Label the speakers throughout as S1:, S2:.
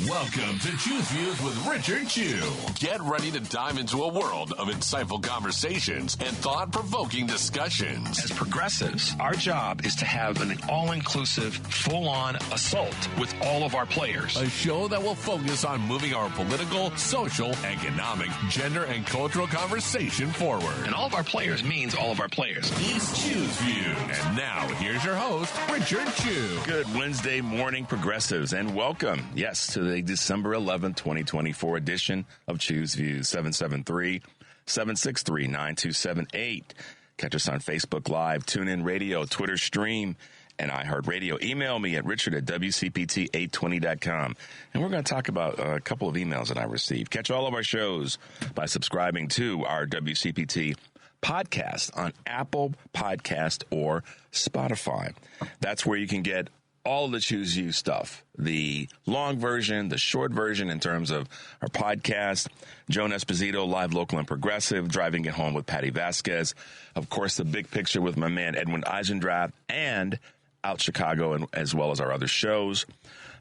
S1: Welcome to Choose Views with Richard Chew.
S2: Get ready to dive into a world of insightful conversations and thought-provoking discussions.
S3: As progressives, our job is to have an all-inclusive, full-on assault with all of our players.
S1: A show that will focus on moving our political, social, economic, gender, and cultural conversation forward.
S3: And all of our players means all of our players.
S1: It's Choose Views. And now, here's your host, Richard Chew.
S4: Good Wednesday morning, progressives, and welcome, yes, to the December 11th, 2024 edition of Choose Views, 773-763-9278. Catch us on Facebook Live, TuneIn Radio, Twitter Stream, and iHeartRadio. Email me at richard@WCPT820.com. And we're going to talk about a couple of emails that I received. Catch all of our shows by subscribing to our WCPT podcast on Apple Podcast or Spotify. That's where you can get all the Choose You stuff, the long version, the short version in terms of our podcast, Joan Esposito, Live, Local, and Progressive, Driving It Home with Patty Vasquez, of course, the Big Picture with my man Edwin Eisendrath, and Out Chicago, and as well as our other shows.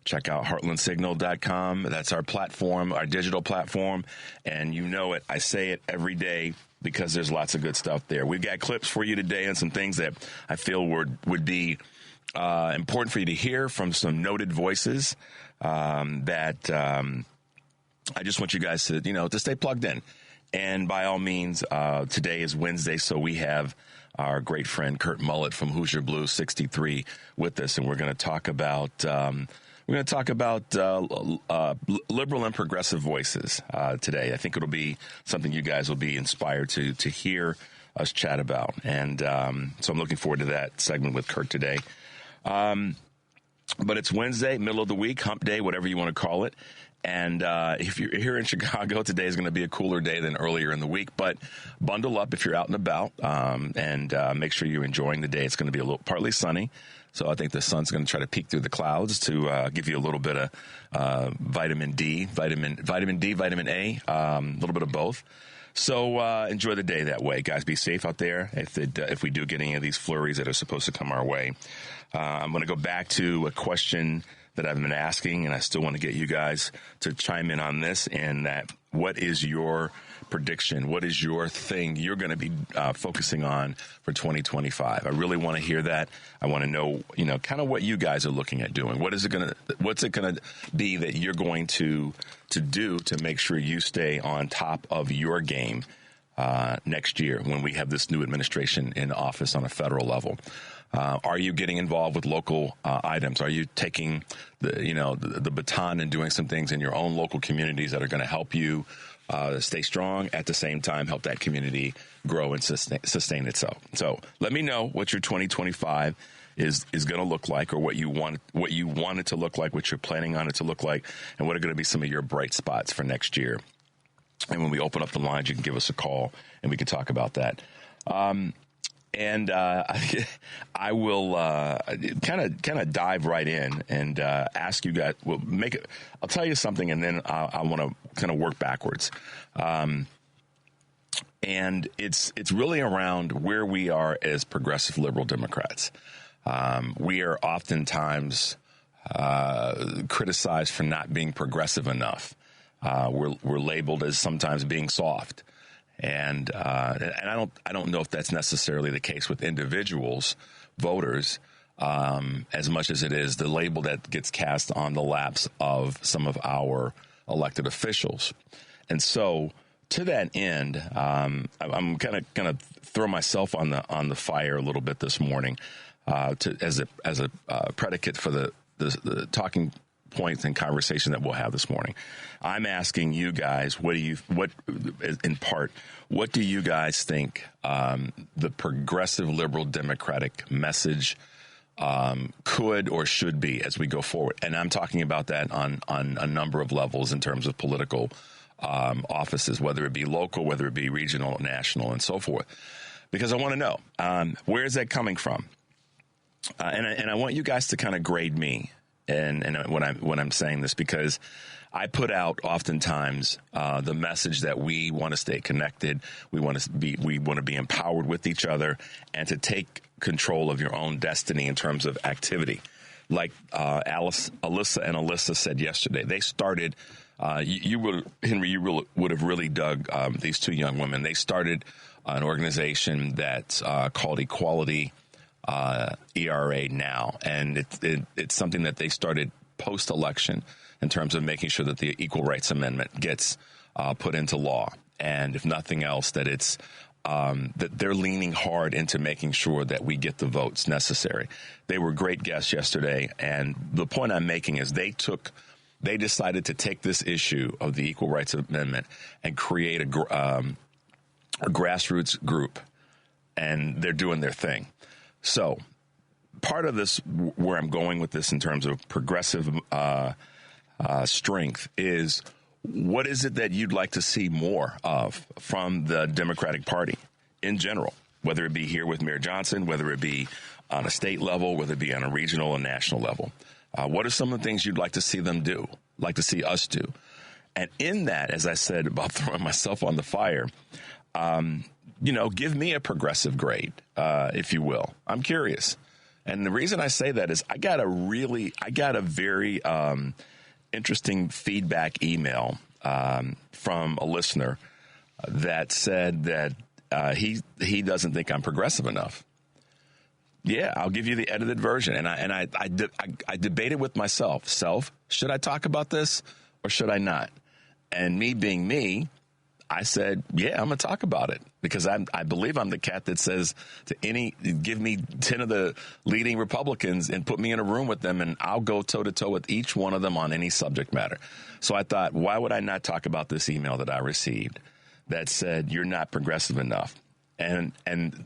S4: Check out heartlandsignal.com. That's our platform, our digital platform, and you know it. I say it every day because there's lots of good stuff there. We've got clips for you today and some things that I feel would be important for you to hear from some noted voices that I just want you guys to, to stay plugged in. And by all means, today is Wednesday, so we have our great friend Kurt Mullett from Hoosier Blues 63 with us, and we're going to talk about liberal and progressive voices today. I think it'll be something you guys will be inspired to hear us chat about, and so I'm looking forward to that segment with Kurt today. But it's Wednesday, middle of the week, hump day, whatever you want to call it. And if you're here in Chicago, today is going to be a cooler day than earlier in the week. But bundle up if you're out and about, and make sure you're enjoying the day. It's going to be a little partly sunny, so I think the sun's going to try to peek through the clouds to give you a little bit of vitamin D, vitamin A, a little bit of both. So enjoy the day that way, guys. Be safe out there if we do get any of these flurries that are supposed to come our way. I'm going to go back to a question that I've been asking, and I still want to get you guys to chime in on this, and that what is your prediction? What is your thing you're going to be focusing on for 2025? I really want to hear that. I want to know, kind of what you guys are looking at doing. What's it going to be that you're going to do to make sure you stay on top of your game next year when we have this new administration in office on a federal level? Are you getting involved with local items? Are you taking the baton and doing some things in your own local communities that are going to help you stay strong, at the same time help that community grow and sustain itself? So let me know what your 2025 is going to look like, or what you want it to look like, what you're planning on it to look like, and what are going to be some of your bright spots for next year. And when we open up the lines, you can give us a call and we can talk about that. And I will kind of dive right in and ask you guys. I'll tell you something, and then I want to kind of work backwards. And it's really around where we are as progressive liberal Democrats. We are oftentimes criticized for not being progressive enough. We're labeled as sometimes being soft. And I don't know if that's necessarily the case with individuals, voters, as much as it is the label that gets cast on the laps of some of our elected officials. And so, to that end, I'm kind of going to throw myself on the fire a little bit this morning, as a predicate for the talking points and conversation that we'll have this morning. I'm asking you guys, what do you guys think the progressive liberal democratic message could or should be as we go forward? And I'm talking about that on a number of levels in terms of political offices, whether it be local, whether it be regional, national, and so forth. Because I want to know, where is that coming from? And I want you guys to kind of grade me. And when I'm saying this, because I put out oftentimes the message that we want to stay connected, we want to be empowered with each other, and to take control of your own destiny in terms of activity. like Alyssa and Alyssa said yesterday, they started. Henry, you would have really dug these two young women. They started an organization that's called Equality ERA Now, and it's something that they started post-election in terms of making sure that the Equal Rights Amendment gets put into law, and if nothing else, that it's that they're leaning hard into making sure that we get the votes necessary. They were great guests yesterday, and the point I'm making is they decided to take this issue of the Equal Rights Amendment and create a grassroots group, and they're doing their thing. So part of this, where I'm going with this in terms of progressive strength, is what is it that you'd like to see more of from the Democratic Party in general, whether it be here with Mayor Johnson, whether it be on a state level, whether it be on a regional and national level? What are some of the things you'd like to see them do, like to see us do? And in that, as I said about throwing myself on the fire, give me a progressive grade, if you will. I'm curious. And the reason I say that is I got a very interesting feedback email from a listener that said that he doesn't think I'm progressive enough. Yeah, I'll give you the edited version. And I debated with myself, should I talk about this or should I not? And me being me, I said, yeah, I'm going to talk about it, because I believe I'm the cat that says give me 10 of the leading Republicans and put me in a room with them, and I'll go toe to toe with each one of them on any subject matter. So I thought, why would I not talk about this email that I received that said, you're not progressive enough, and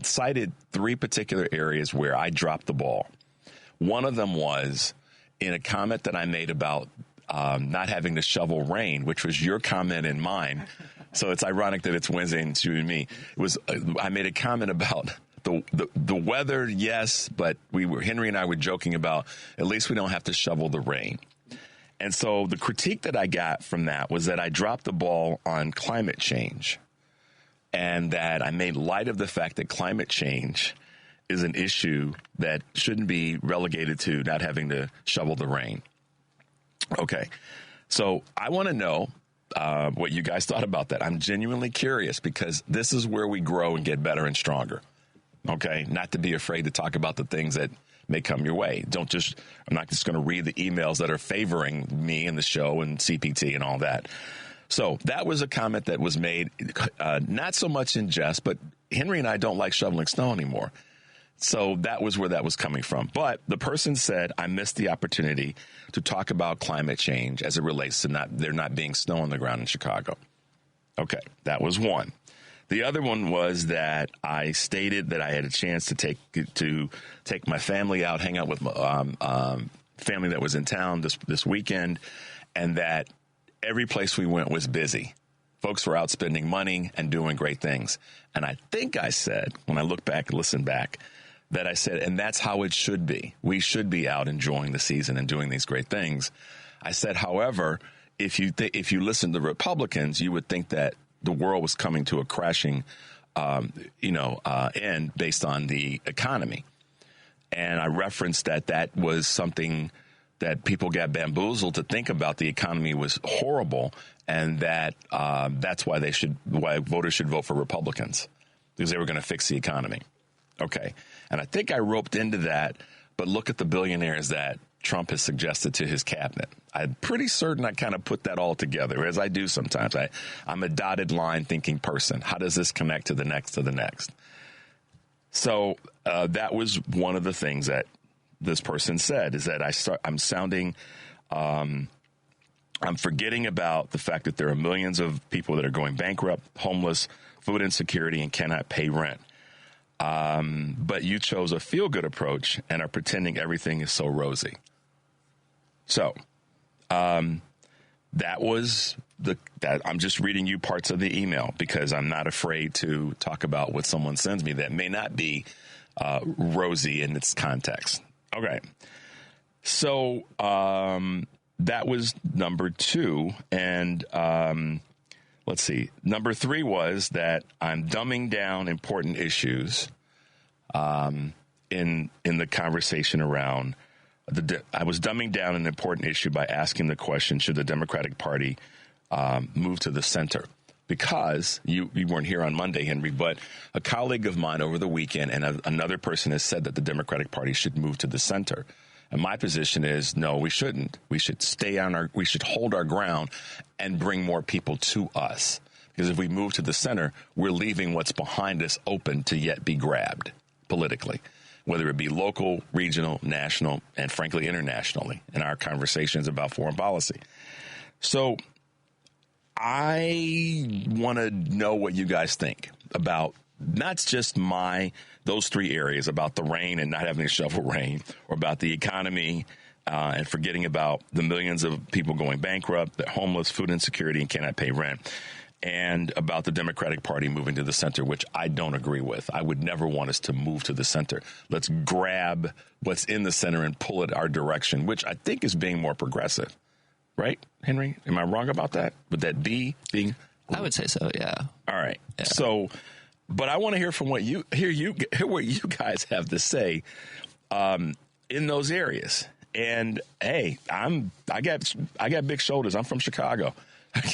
S4: cited 3 particular areas where I dropped the ball. One of them was in a comment that I made about not having to shovel rain, which was your comment and mine. So it's ironic that it's Wednesday and it's you and me. I made a comment about the weather, yes, but Henry and I were joking about at least we don't have to shovel the rain. And so the critique that I got from that was that I dropped the ball on climate change, and that I made light of the fact that climate change is an issue that shouldn't be relegated to not having to shovel the rain. Okay, so I want to know what you guys thought about that. I'm genuinely curious, because this is where we grow and get better and stronger. Okay, not to be afraid to talk about the things that may come your way. I'm not just going to read the emails that are favoring me and the show and CPT and all that. So that was a comment that was made, not so much in jest, but Henry and I don't like shoveling snow anymore. So that was where that was coming from. But the person said, I missed the opportunity to talk about climate change as it relates to there not being snow on the ground in Chicago. Okay, that was one. The other one was that I stated that I had a chance to take my family out, hang out with my family that was in town this weekend, and that every place we went was busy. Folks were out spending money and doing great things. And I think I said, when I look back and listen back, that I said, and that's how it should be. We should be out enjoying the season and doing these great things. I said, however, if you listen to Republicans, you would think that the world was coming to a crashing, end based on the economy. And I referenced that was something that people got bamboozled to think about. The economy was horrible, and that that's why voters should vote for Republicans, because they were going to fix the economy. Okay. And I think I roped into that, but look at the billionaires that Trump has suggested to his cabinet. I'm pretty certain I kind of put that all together, as I do sometimes. I'm a dotted line thinking person. How does this connect to the next to the next? So that was one of the things that this person said, is that I'm forgetting about the fact that there are millions of people that are going bankrupt, homeless, food insecurity, and cannot pay rent. But you chose a feel-good approach and are pretending everything is so rosy. So that was that. I'm just reading you parts of the email because I'm not afraid to talk about what someone sends me that may not be rosy in its context. Okay. So that was number 2. And let's see. Number 3 was that I'm dumbing down important issues in the conversation around I was dumbing down an important issue by asking the question, should the Democratic Party move to the center? Because you weren't here on Monday, Henry, but a colleague of mine over the weekend and another person has said that the Democratic Party should move to the center. And my position is, no, we shouldn't. We should we should hold our ground and bring more people to us. Because if we move to the center, we're leaving what's behind us open to yet be grabbed politically, whether it be local, regional, national, and frankly, internationally in our conversations about foreign policy. So I want to know what you guys think about not just those three areas, about the rain and not having to shovel rain, or about the economy and forgetting about the millions of people going bankrupt, the homeless, food insecurity, and cannot pay rent, and about the Democratic Party moving to the center, which I don't agree with. I would never want us to move to the center. Let's grab what's in the center and pull it our direction, which I think is being more progressive. Right, Henry? Am I wrong about that? Would that be being?
S5: I would say so, yeah.
S4: All right.
S5: Yeah.
S4: So, but I want to hear from what you guys have to say in those areas. And hey, I got big shoulders. I'm from Chicago.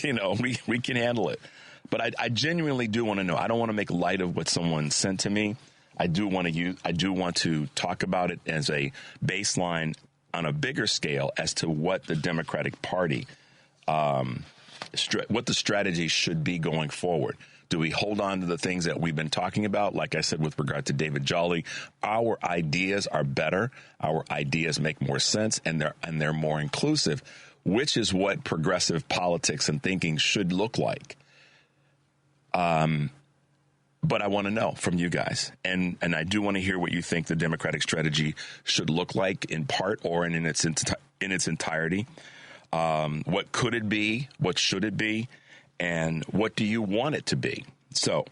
S4: We can handle it. But I genuinely do want to know. I don't want to make light of what someone sent to me. I do want to talk about it as a baseline on a bigger scale as to what the Democratic Party, what the strategy should be going forward. Do we hold on to the things that we've been talking about? Like I said, with regard to David Jolly, our ideas are better. Our ideas make more sense, and they're more inclusive, which is what progressive politics and thinking should look like. But I want to know from you guys, and I do want to hear what you think the Democratic strategy should look like, in part or in its entirety. What could it be? What should it be? And what do you want it to be? So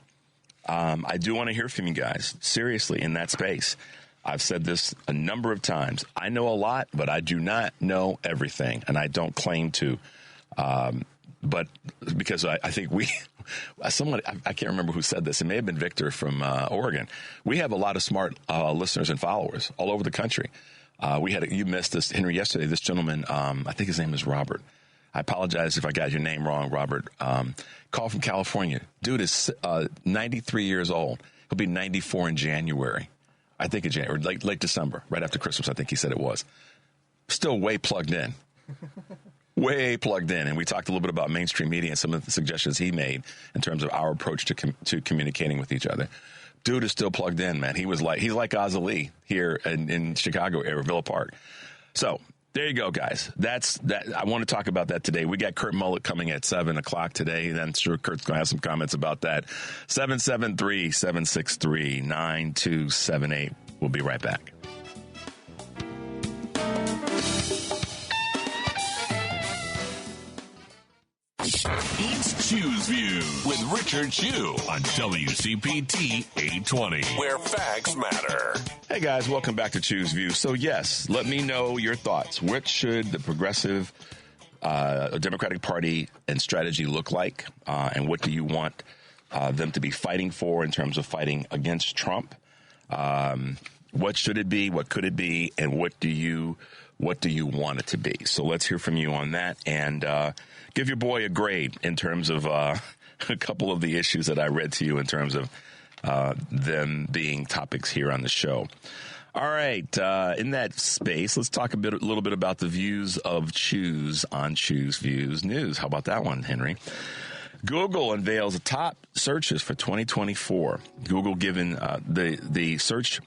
S4: I do want to hear from you guys, seriously, in that space. I've said this a number of times. I know a lot, but I do not know everything, and I don't claim to. But because I think someone, I can't remember who said this. It may have been Victor from Oregon. We have a lot of smart listeners and followers all over the country. You missed this, Henry, yesterday. This gentleman, I think his name is Robert. I apologize if I got your name wrong, Robert. Call from California. Dude is 93 years old. He'll be 94 in January. I think in January, late December, right after Christmas, I think he said it was. Still way plugged in. Way plugged in. And we talked a little bit about mainstream media and some of the suggestions he made in terms of our approach to communicating with each other. Dude is still plugged in, man. He's like Ozzy here in Chicago area, Villa Park. So there you go, guys. That's that. I want to talk about that today. We got Kurt Mullett coming at 7:00 today. And I'm sure Kurt's going to have some comments about that. 773-763-9278. We'll be right back.
S1: It's Chew's View with Richard Chew on WCPT 820, where facts matter.
S4: Hey guys, welcome back to Chew's View. So yes, let me know your thoughts. What should the progressive Democratic Party and strategy look like? And what do you want them to be fighting for in terms of fighting against Trump? What should it be? What could it be? And what do you want it to be? So let's hear from you on that, and give your boy a grade in terms of a couple of the issues that I read to you in terms of them being topics here on the show. All right, in that space, let's talk a little bit about the views of Chews on Chews Views News. How about that one, Henry? Google unveils the top searches for 2024. Google given the search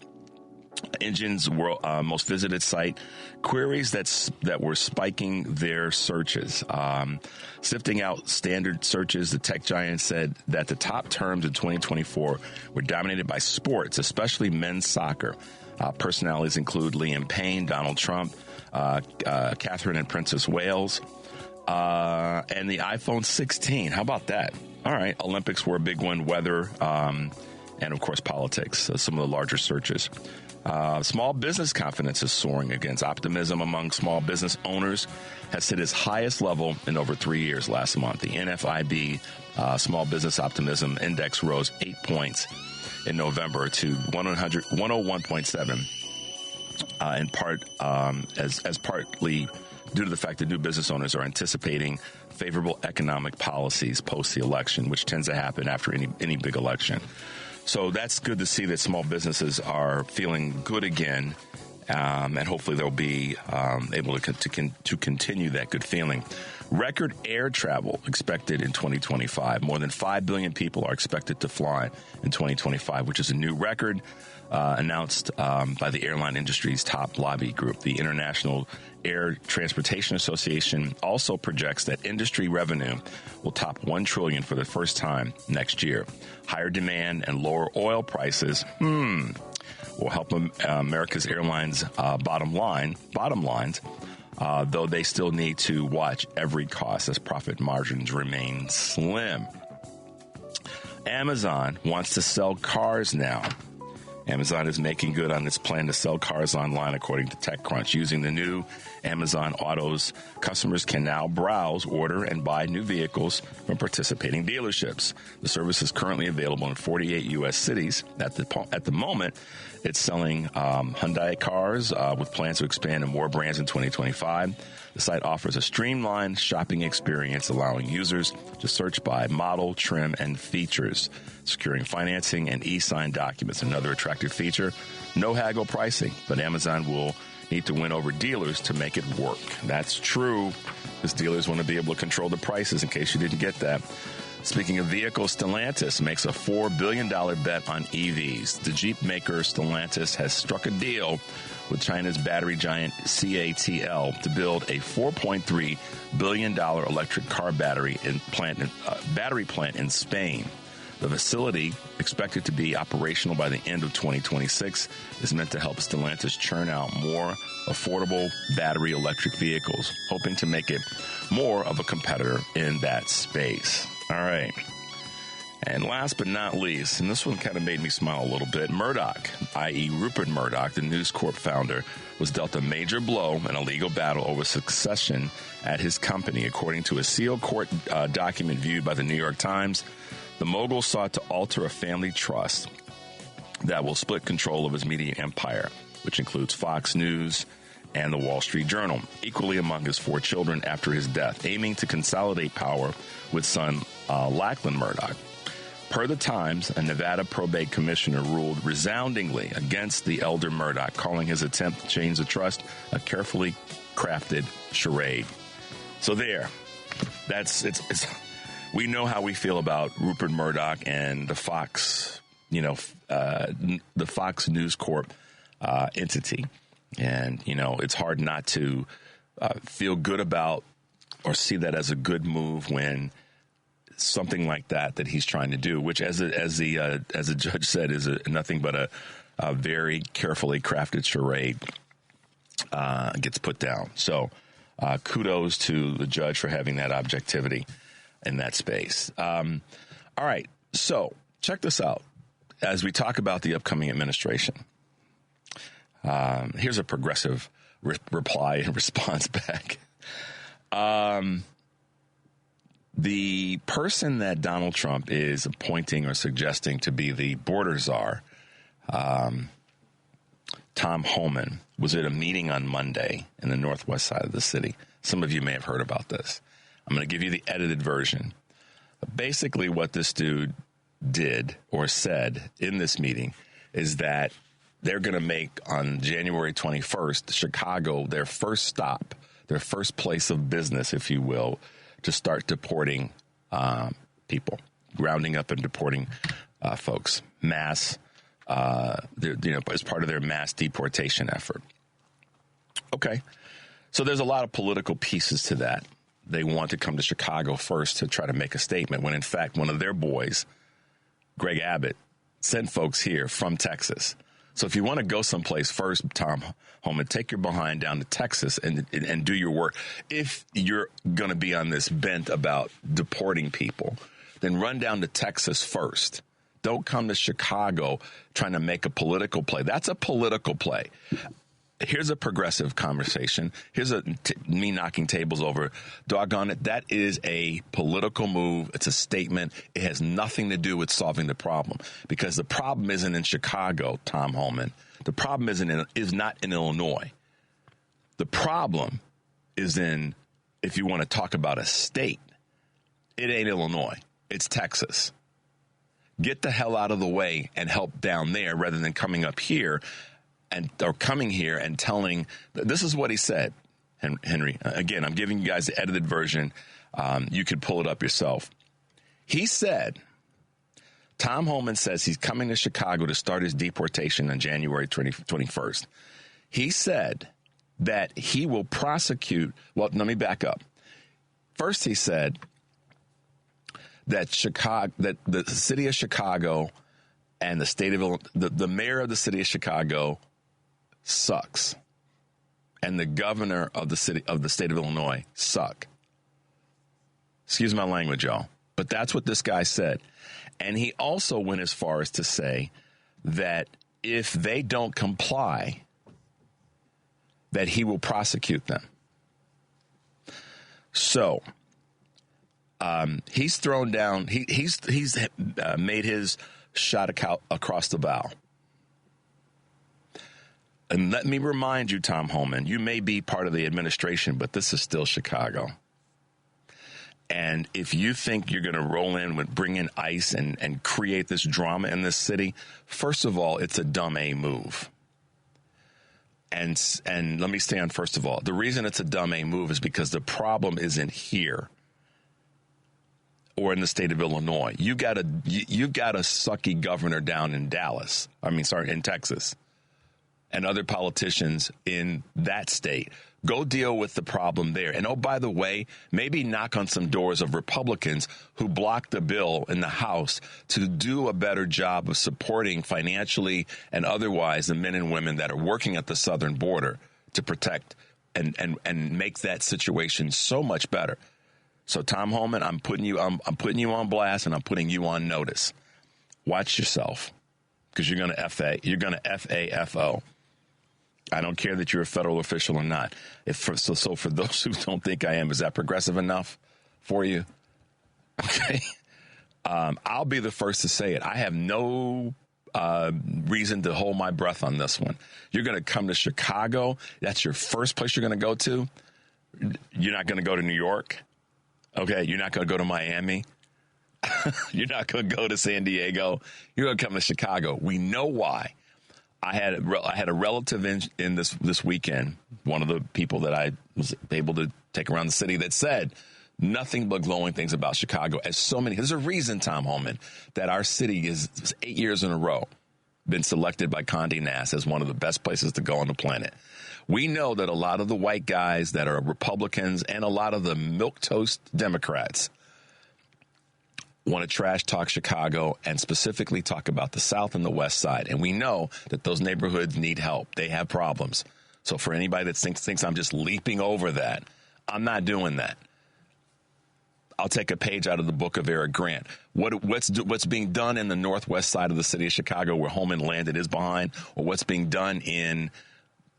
S4: engine's most visited site, queries that were spiking their searches. Sifting out standard searches, the tech giant said that the top terms in 2024 were dominated by sports, especially men's soccer. Personalities include Liam Payne, Donald Trump, Catherine and Princess Wales, and the iPhone 16. How about that? All right, Olympics were a big one, weather, and of course politics, some of the larger searches. Small business confidence is soaring against optimism among small business owners has hit its highest level in over 3 years last month. The NFIB Small Business Optimism Index rose 8 points in November to 101.7. in part as partly due to the fact that new business owners are anticipating favorable economic policies post the election, which tends to happen after any big election. So that's good to see that small businesses are feeling good again, and hopefully they'll be able to continue that good feeling. Record air travel expected in 2025. More than 5 billion people are expected to fly in 2025, which is a new record announced by the airline industry's top lobby group. The International Air Transportation Association also projects that industry revenue will top $1 trillion for the first time next year. Higher demand and lower oil prices will help America's airlines' bottom lines, though they still need to watch every cost as profit margins remain slim. Amazon wants to sell cars now. Amazon is making good on its plan to sell cars online, according to TechCrunch. Using the new Amazon Autos, customers can now browse, order, and buy new vehicles from participating dealerships. The service is currently available in 48 U.S. cities. At the moment, it's selling Hyundai cars with plans to expand to more brands in 2025. The site offers a streamlined shopping experience, allowing users to search by model, trim, and features, securing financing and e-sign documents. Another attractive feature, no haggle pricing, but Amazon will need to win over dealers to make it work. That's true, because dealers want to be able to control the prices, in case you didn't get that. Speaking of vehicles, Stellantis makes a $4 billion bet on EVs. The Jeep maker Stellantis has struck a deal with China's battery giant CATL to build a $4.3 billion electric car battery plant in Spain. The facility, expected to be operational by the end of 2026, is meant to help Stellantis churn out more affordable battery electric vehicles, hoping to make it more of a competitor in that space. All right. And last but not least, and this one kind of made me smile a little bit, Murdoch, i.e. Rupert Murdoch, the News Corp founder, was dealt a major blow in a legal battle over succession at his company. According to a sealed court document viewed by the New York Times, the mogul sought to alter a family trust that will split control of his media empire, which includes Fox News and the Wall Street Journal, equally among his 4 children after his death, aiming to consolidate power with son Lachlan Murdoch. Per the Times, a Nevada probate commissioner ruled resoundingly against the elder Murdoch, calling his attempt to change the trust a carefully crafted charade. So there, it's we know how we feel about Rupert Murdoch and the Fox, the Fox News Corp entity. And, it's hard not to feel good about or see that as a good move when something like that he's trying to do, which as the judge said, is nothing but a very carefully crafted charade, gets put down. So kudos to the judge for having that objectivity in that space. All right. So check this out. As we talk about the upcoming administration, here's a progressive reply and response back. The person that Donald Trump is appointing or suggesting to be the border czar, Tom Homan, was at a meeting on Monday in the northwest side of the city. Some of you may have heard about this. I'm going to give you the edited version. Basically, what this dude did or said in this meeting is that they're going to make on January 21st, Chicago, their first stop, their first place of business, if you will, to start deporting people, rounding up and deporting folks, mass, as part of their mass deportation effort. Okay, so there's a lot of political pieces to that. They want to come to Chicago first to try to make a statement, when in fact one of their boys, Greg Abbott, sent folks here from Texas. So if you want to go someplace first, Tom Homan, take your behind down to Texas and do your work. If you're going to be on this bent about deporting people, then run down to Texas first. Don't come to Chicago trying to make a political play. That's a political play. Here's a progressive conversation. Here's me knocking tables over. Doggone it. That is a political move. It's a statement. It has nothing to do with solving the problem, because the problem isn't in Chicago, Tom Homan. The problem is not in Illinois. The problem is in, if you want to talk about a state, it ain't Illinois. It's Texas. Get the hell out of the way and help down there rather than coming up here or coming here and telling. This is what he said, Henry. Again, I'm giving you guys the edited version. You could pull it up yourself. He said, Tom Homan says he's coming to Chicago to start his deportation on January 21st. He said that he will prosecute. Well, let me back up. First, he said that the city of Chicago and the state of the mayor of the city of Chicago sucks, and the governor of the state of Illinois suck. Excuse my language, y'all, but that's what this guy said. And he also went as far as to say that if they don't comply, that he will prosecute them. So he's thrown down. He's made his shot across the bow. And let me remind you, Tom Homan, you may be part of the administration, but this is still Chicago. And if you think you're going to roll in with bring in ICE and create this drama in this city, first of all, it's a dumb A move. And let me stay on first of all. The reason it's a dumb A move is because the problem isn't here or in the state of Illinois. You've got a sucky governor down in in Texas, and other politicians in that state. Go deal with the problem there. And, oh, by the way, maybe knock on some doors of Republicans who blocked the bill in the House to do a better job of supporting financially and otherwise the men and women that are working at the southern border to protect and make that situation so much better. So, Tom Homan, I'm putting you on blast, and I'm putting you on notice. Watch yourself, because you're going to FAFO. I don't care that you're a federal official or not. So for those who don't think I am, is that progressive enough for you? Okay. I'll be the first to say it. I have no reason to hold my breath on this one. You're going to come to Chicago. That's your first place you're going to go to. You're not going to go to New York. Okay. You're not going to go to Miami. You're not going to go to San Diego. You're going to come to Chicago. We know why. I had a relative in this weekend, one of the people that I was able to take around the city, that said nothing but glowing things about Chicago. There's a reason, Tom Homan, that our city is 8 years in a row been selected by Condé Nast as one of the best places to go on the planet. We know that a lot of the white guys that are Republicans and a lot of the milquetoast Democrats want to trash talk Chicago and specifically talk about the South and the West Side. And we know that those neighborhoods need help. They have problems. So for anybody that thinks I'm just leaping over that, I'm not doing that. I'll take a page out of the book of Eric Grant. What's being done in the northwest side of the city of Chicago, where Homan landed is behind, or what's being done in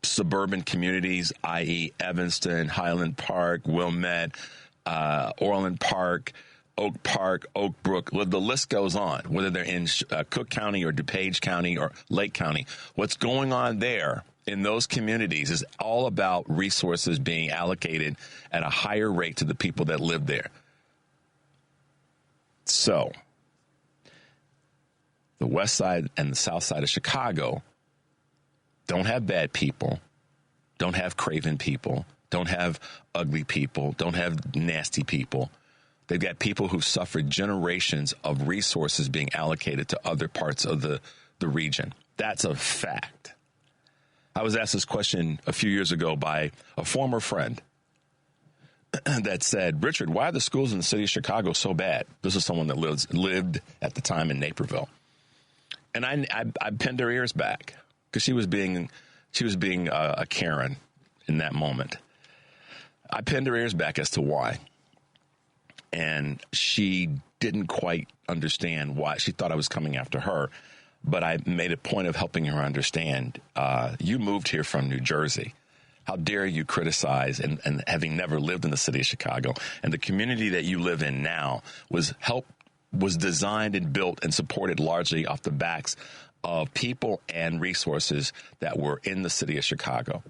S4: suburban communities, i.e. Evanston, Highland Park, Wilmette, Orland Park, Oak Park, Oak Brook, the list goes on, whether they're in Cook County or DuPage County or Lake County. What's going on there in those communities is all about resources being allocated at a higher rate to the people that live there. So the west side and the south side of Chicago don't have bad people, don't have craven people, don't have ugly people, don't have nasty people. They've got people who've suffered generations of resources being allocated to other parts of the region. That's a fact. I was asked this question a few years ago by a former friend that said, Richard, why are the schools in the city of Chicago so bad? This is someone that lived at the time in Naperville. And I pinned her ears back because she was being a Karen in that moment. I pinned her ears back as to why. And she didn't quite understand why. She thought I was coming after her. But I made a point of helping her understand. You moved here from New Jersey. How dare you criticize, and having never lived in the city of Chicago, and the community that you live in now was designed and built and supported largely off the backs of people and resources that were in the city of Chicago.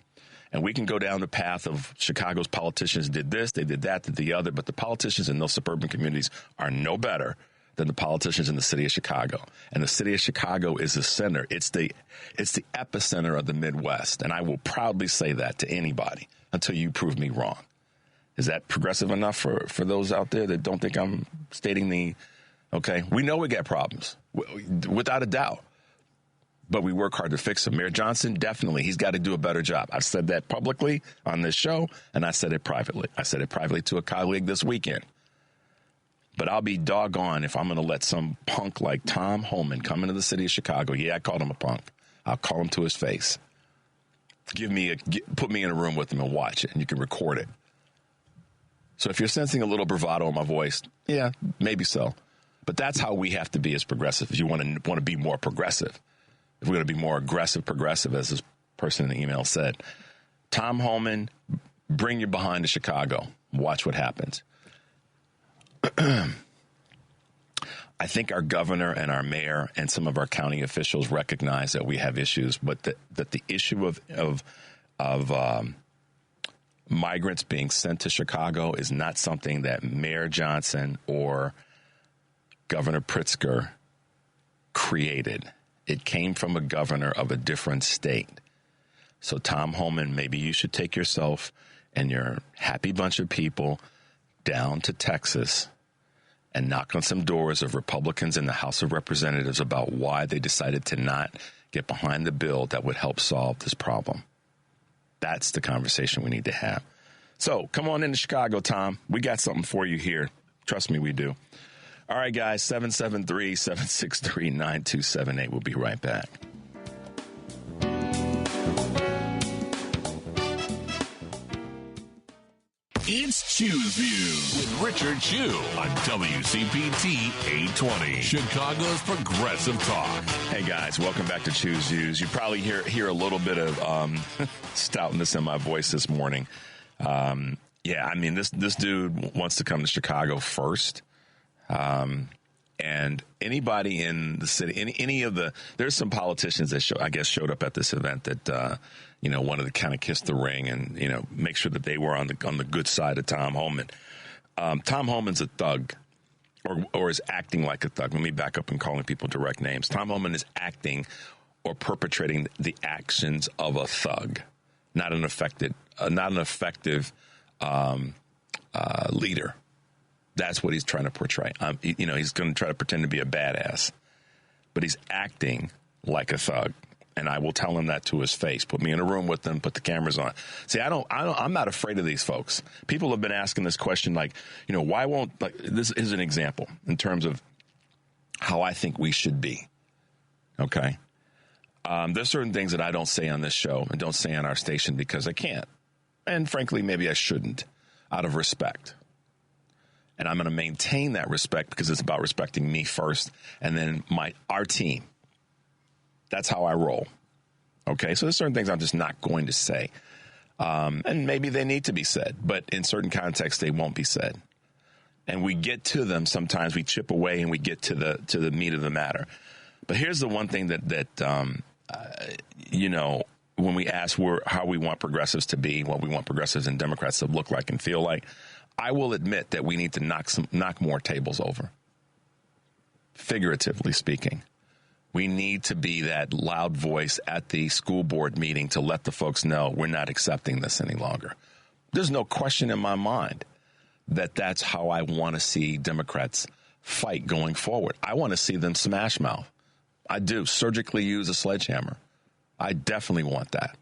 S4: And we can go down the path of Chicago's politicians did this, they did that, did the other, but the politicians in those suburban communities are no better than the politicians in the city of Chicago. And the city of Chicago is the center. It's the epicenter of the Midwest. And I will proudly say that to anybody until you prove me wrong. Is that progressive enough for those out there that don't think I'm stating the, okay? We know we got problems, without a doubt. But we work hard to fix them. Mayor Johnson, definitely, he's got to do a better job. I've said that publicly on this show, and I said it privately. I said it privately to a colleague this weekend. But I'll be doggone if I'm going to let some punk like Tom Homan come into the city of Chicago. Yeah, I called him a punk. I'll call him to his face. Put me in a room with him and watch it, and you can record it. So if you're sensing a little bravado in my voice, yeah, maybe so. But that's how we have to be as progressives. You want to be more progressive. If we're going to be more progressive, as this person in the email said, Tom Homan, bring your behind to Chicago. Watch what happens. I think our governor and our mayor and some of our county officials recognize that we have issues, but that the issue of migrants being sent to Chicago is not something that Mayor Johnson or Governor Pritzker created. It came from a governor of a different state. So, Tom Homan, maybe you should take yourself and your happy bunch of people down to Texas and knock on some doors of Republicans in the House of Representatives about why they decided to not get behind the bill that would help solve this problem. That's the conversation we need to have. So come on into Chicago, Tom. We got something for you here. Trust me, we do. All right, guys, 773-763-9278. We'll be right back.
S1: It's Choose Views with Richard Chew on WCPT 820, Chicago's Progressive Talk.
S4: Hey, guys, welcome back to Choose Views. You probably hear a little bit of stoutness in my voice this morning. Yeah, I mean, this dude wants to come to Chicago first. And anybody in the city, there's some politicians that showed up at this event that, wanted to kind of kiss the ring and, make sure that they were on the good side of Tom Homan. Tom Homan's a thug or is acting like a thug. Let me back up and calling people direct names. Tom Homan is acting or perpetrating the actions of a thug, not an effective leader. That's what he's trying to portray. He's going to try to pretend to be a badass, but he's acting like a thug. And I will tell him that to his face. Put me in a room with them, put the cameras on. See, I'm not afraid of these folks. People have been asking this question, why won't, this is an example in terms of how I think we should be. Okay. There's certain things that I don't say on this show and don't say on our station because I can't. And frankly, maybe I shouldn't, out of respect. And I'm going to maintain that respect because it's about respecting me first and then our team. That's how I roll. Okay, so there's certain things I'm just not going to say. And maybe they need to be said, but in certain contexts, they won't be said. And we get to them. Sometimes we chip away and we get to the meat of the matter. But here's the one thing that when we ask how we want progressives to be, what we want progressives and Democrats to look like and feel like, I will admit that we need to knock more tables over. Figuratively speaking. We need to be that loud voice at the school board meeting to let the folks know we're not accepting this any longer. There's no question in my mind that that's how I want to see Democrats fight going forward. I want to see them smash mouth. I do. Surgically use a sledgehammer. I definitely want that.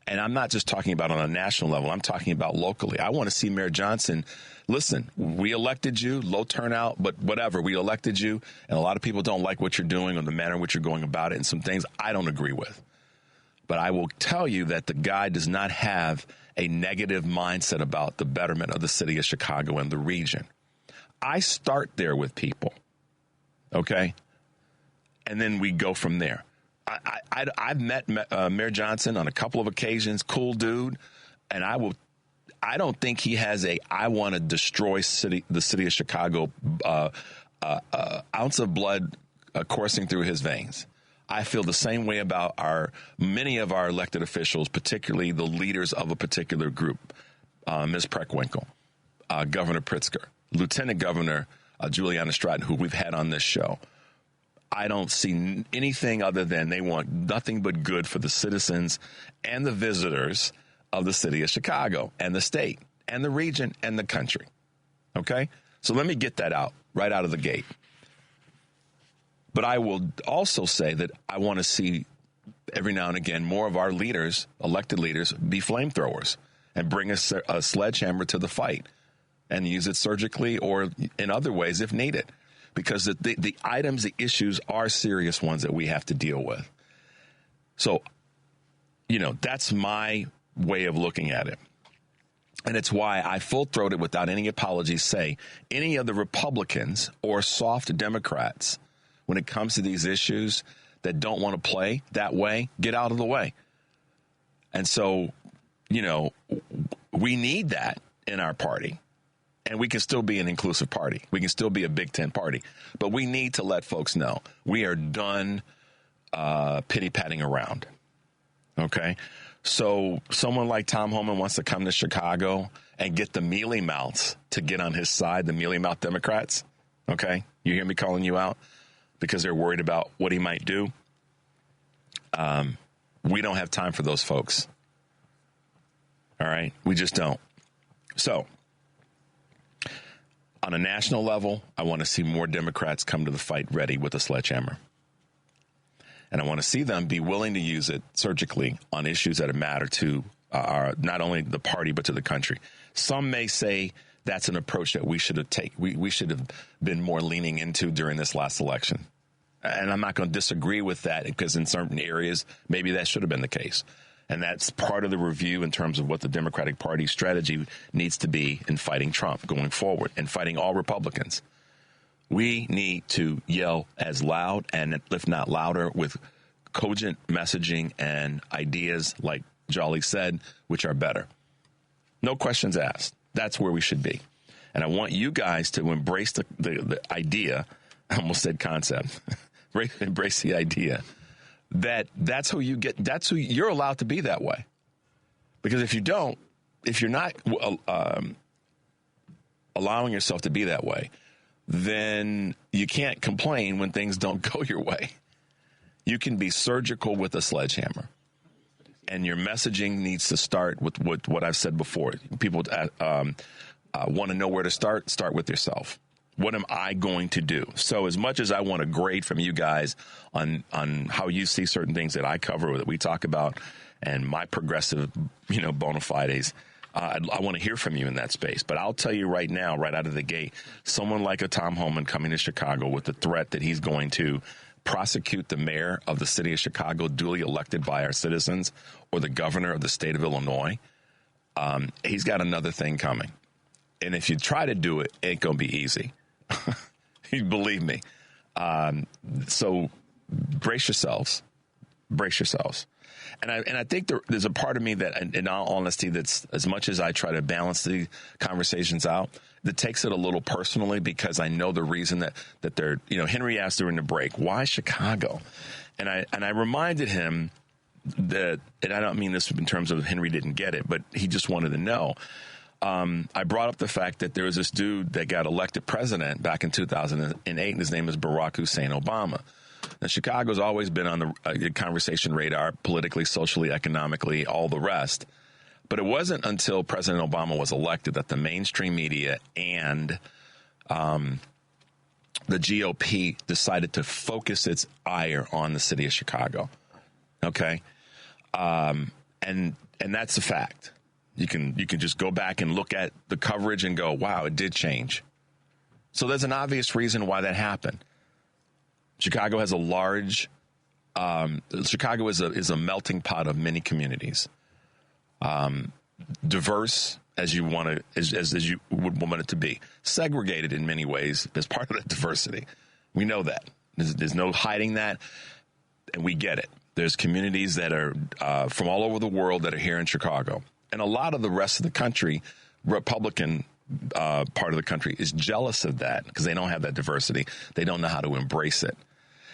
S4: And I'm not just talking about on a national level. I'm talking about locally. I want to see Mayor Johnson, listen, we elected you, low turnout, but whatever. We elected you, and a lot of people don't like what you're doing or the manner in which you're going about it, and some things I don't agree with. But I will tell you that the guy does not have a negative mindset about the betterment of the city of Chicago and the region. I start there with people, okay? And then we go from there. I've met Mayor Johnson on a couple of occasions, cool dude, and I don't think he has I want to destroy the city of Chicago ounce of blood coursing through his veins. I feel the same way about many of our elected officials, particularly the leaders of a particular group, Ms. Preckwinkle, Governor Pritzker, Lieutenant Governor Juliana Stratton, who we've had on this show. I don't see anything other than they want nothing but good for the citizens and the visitors of the city of Chicago and the state and the region and the country. Okay? So let me get that out right out of the gate. But I will also say that I want to see every now and again more of our leaders, elected leaders, be flamethrowers and bring a sledgehammer to the fight and use it surgically or in other ways if needed. Because the items, the issues are serious ones that we have to deal with. So, that's my way of looking at it. And it's why I full-throated, without any apologies, say any of the Republicans or soft Democrats, when it comes to these issues that don't want to play that way, get out of the way. And so, we need that in our party. And we can still be an inclusive party. We can still be a Big Ten party. But we need to let folks know we are done pity-patting around. Okay? So someone like Tom Homan wants to come to Chicago and get the mealy-mouths to get on his side, the mealy-mouth Democrats. Okay? You hear me calling you out? Because they're worried about what he might do. We don't have time for those folks. All right? We just don't. So, on a national level, I want to see more Democrats come to the fight ready with a sledgehammer. And I want to see them be willing to use it surgically on issues that matter to not only the party, but to the country. Some may say that's an approach that we should have taken. We should have been more leaning into during this last election. And I'm not going to disagree with that because in certain areas, maybe that should have been the case. And that's part of the review in terms of what the Democratic Party strategy needs to be in fighting Trump going forward and fighting all Republicans. We need to yell as loud and, if not louder, with cogent messaging and ideas, like Jolly said, which are better. No questions asked. That's where we should be. And I want you guys to embrace the idea. I almost said concept. Embrace the idea. That's who you're allowed to be that way. Because if you're not allowing yourself to be that way, then you can't complain when things don't go your way. You can be surgical with a sledgehammer. And your messaging needs to start with what I've said before. People want to know where to start with yourself. What am I going to do? So as much as I want to grade from you guys on how you see certain things that I cover, that we talk about, and my progressive, bona fides, I want to hear from you in that space. But I'll tell you right now, right out of the gate, someone like a Tom Homan coming to Chicago with the threat that he's going to prosecute the mayor of the city of Chicago, duly elected by our citizens, or the governor of the state of Illinois, he's got another thing coming. And if you try to do it, it ain't going to be easy. Believe me. So brace yourselves. And I think there's a part of me that, in all honesty, that's, as much as I try to balance the conversations out, that takes it a little personally, because I know the reason that they're, Henry asked during the break, why Chicago? And I reminded him that, and I don't mean this in terms of Henry didn't get it, but he just wanted to know. I brought up the fact that there was this dude that got elected president back in 2008, and his name is Barack Hussein Obama. Now, Chicago's always been on the conversation radar, politically, socially, economically, all the rest. But it wasn't until President Obama was elected that the mainstream media and the GOP decided to focus its ire on the city of Chicago. Okay? And that's a fact. You can just go back and look at the coverage and go, wow, it did change. So there's an obvious reason why that happened. Chicago has a large, Chicago is a melting pot of many communities. Diverse as you want to, as you would want it to be. Segregated in many ways as part of the diversity. We know that. There's no hiding that, and we get it. There's communities that are from all over the world that are here in Chicago. And a lot of the rest of the country, Republican part of the country, is jealous of that because they don't have that diversity. They don't know how to embrace it.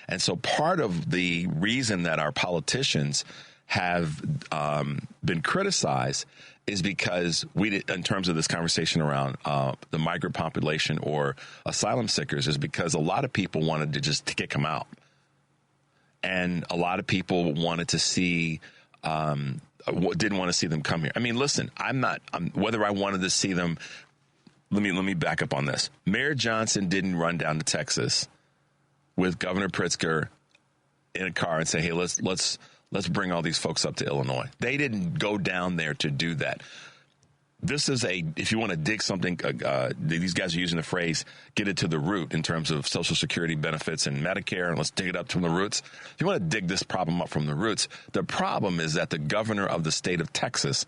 S4: And so part of the reason that our politicians have been criticized is because in terms of this conversation around the migrant population or asylum seekers, is because a lot of people wanted to just kick them out. And a lot of people wanted to see, didn't want to see them come here. I mean, listen, whether I wanted to see them, let me back up on this. Mayor Johnson didn't run down to Texas with Governor Pritzker in a car and say, hey, let's bring all these folks up to Illinois. They didn't go down there to do that. This is if you want to dig something, these guys are using the phrase, get it to the root in terms of Social Security benefits and Medicare, and let's dig it up from the roots. If you want to dig this problem up from the roots, the problem is that the governor of the state of Texas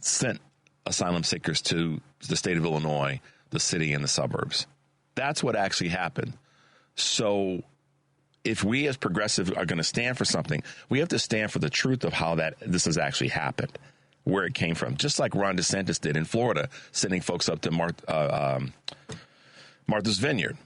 S4: sent asylum seekers to the state of Illinois, the city and the suburbs. That's what actually happened. So if we as progressives are going to stand for something, we have to stand for the truth of how this has actually happened, where it came from, just like Ron DeSantis did in Florida, sending folks up to Martha's Vineyard.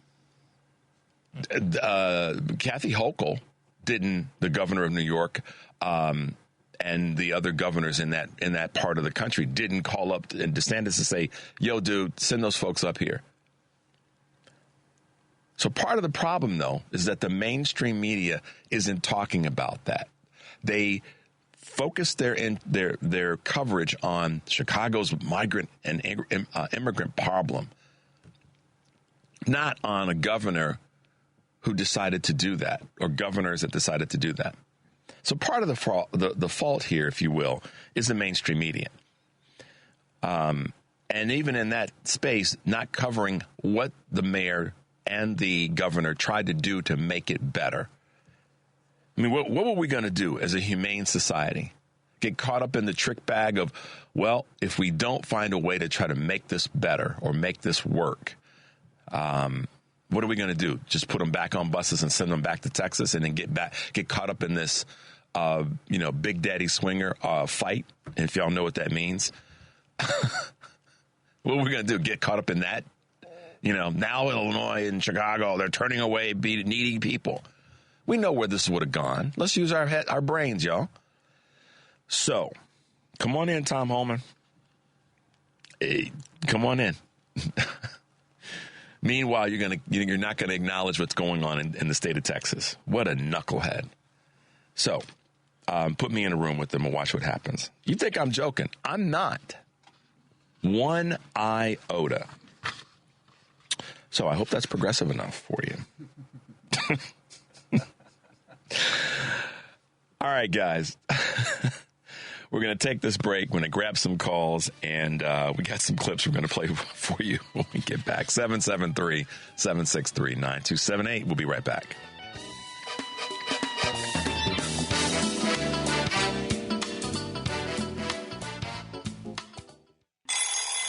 S4: Kathy Hochul the governor of New York, and the other governors in that part of the country didn't call up DeSantis to say, yo, dude, send those folks up here. So part of the problem, though, is that the mainstream media isn't talking about that. They focus their coverage on Chicago's migrant and immigrant problem, not on a governor who decided to do that, or governors that decided to do that. So part of the fault here, if you will, is the mainstream media. And even in that space, not covering what the mayor and the governor tried to do to make it better. I mean, what were we going to do as a humane society? Get caught up in the trick bag of, well, if we don't find a way to try to make this better or make this work, what are we going to do? Just put them back on buses and send them back to Texas and then get caught up in this, big daddy swinger fight? And if y'all know what that means, what are we going to do? Get caught up in that? Now Illinois and Chicago, they're turning away needy people. We know where this would have gone. Let's use our brains, y'all. So, come on in, Tom Holman. Hey, come on in. Meanwhile, you're not gonna acknowledge what's going on in the state of Texas. What a knucklehead. So, put me in a room with them and watch what happens. You think I'm joking? I'm not. One iota. So I hope that's progressive enough for you. All right, guys. We're going to take this break. We're going to grab some calls, and we got some clips we're going to play for you when we get back. 773-763-9278. We'll be right back.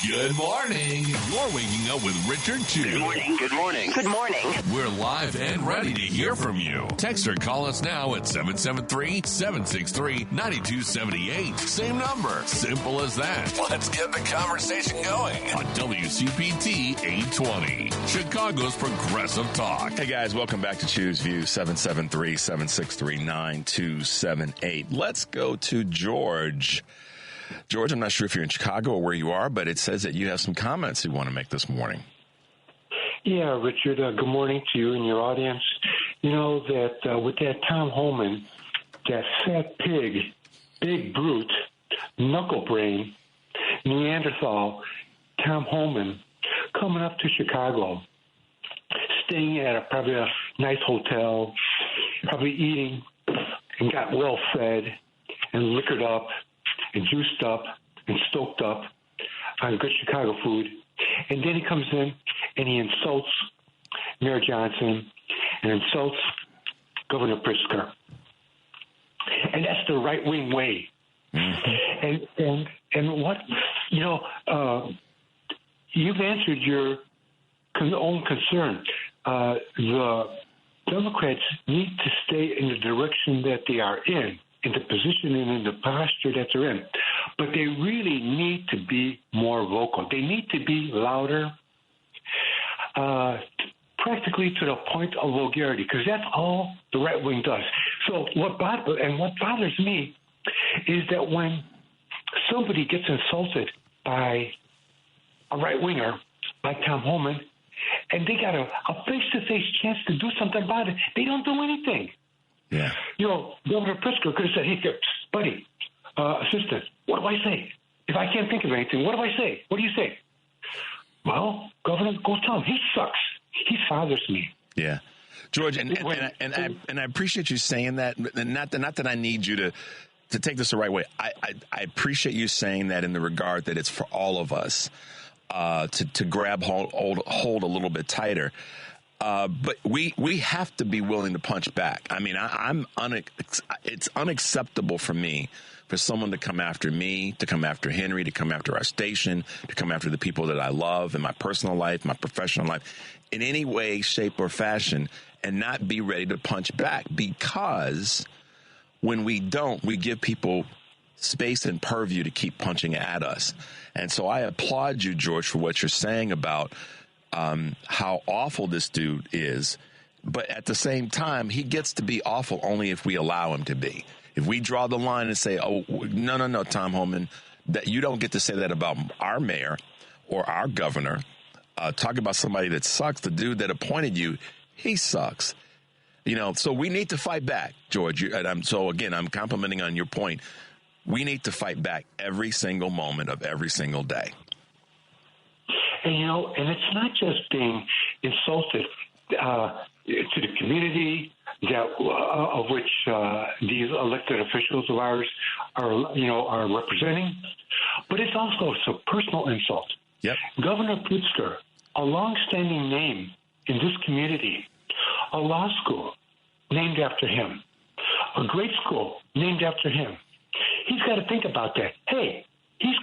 S2: Good morning. You're waking up with Richard Chu.
S5: Good morning. Good morning. Good morning.
S2: We're live and ready to hear from you. Text or call us now at 773-763-9278. Same number. Simple as that. Let's get the conversation going on WCPT 820. Chicago's Progressive Talk.
S4: Hey, guys. Welcome back to Choose Views, 773-763-9278. Let's go to George. George, I'm not sure if you're in Chicago or where you are, but it says that you have some comments you want to make this morning.
S6: Yeah, Richard, good morning to you and your audience. You know that with that Tom Holman, that fat pig, big brute, knuckle brain, Neanderthal, Tom Holman, coming up to Chicago, staying at probably a nice hotel, probably eating and got well fed and liquored up and juiced up and stoked up on good Chicago food. And then he comes in and he insults Mayor Johnson and insults Governor Pritzker. And that's the right-wing way. Mm-hmm. And what, you've answered your own concern. The Democrats need to stay in the direction that they are in the position and in the posture that they're in. But they really need to be more vocal. They need to be louder. practically to the point of vulgarity, because that's all the right wing does. So what bothers me is that when somebody gets insulted by a right winger like Tom Homan, and they got a face-to-face chance to do something about it, they don't do anything.
S4: Yeah.
S6: Governor Pritzker could have said, "Hey, buddy, assistant, what do I say? If I can't think of anything, what do I say? What do you say?" Well, Governor, go tell him. He sucks. He bothers me.
S4: Yeah. George, and I appreciate you saying that. Not that I need you to take this the right way. I appreciate you saying that in the regard that it's for all of us to grab hold a little bit tighter. But we have to be willing to punch back. I mean, it's unacceptable for me for someone to come after me, to come after Henry, to come after our station, to come after the people that I love in my personal life, my professional life, in any way, shape, or fashion, and not be ready to punch back. Because when we don't, we give people space and purview to keep punching at us. And so I applaud you, George, for what you're saying about how awful this dude is. But at the same time, he gets to be awful only if we allow him to be. If we draw the line and say, "Oh, no, Tom Homan, that you don't get to say that about our mayor or our governor. Talk about somebody that sucks. The dude that appointed you, he sucks." So we need to fight back, George. I'm complimenting on your point. We need to fight back every single moment of every single day.
S6: And it's not just being insulted to the community of which these elected officials of ours are representing, but it's also a personal insult.
S4: Yep.
S6: Governor Pritzker, a long-standing name in this community, a law school named after him, a great school named after him. He's got to think about that. Hey, he's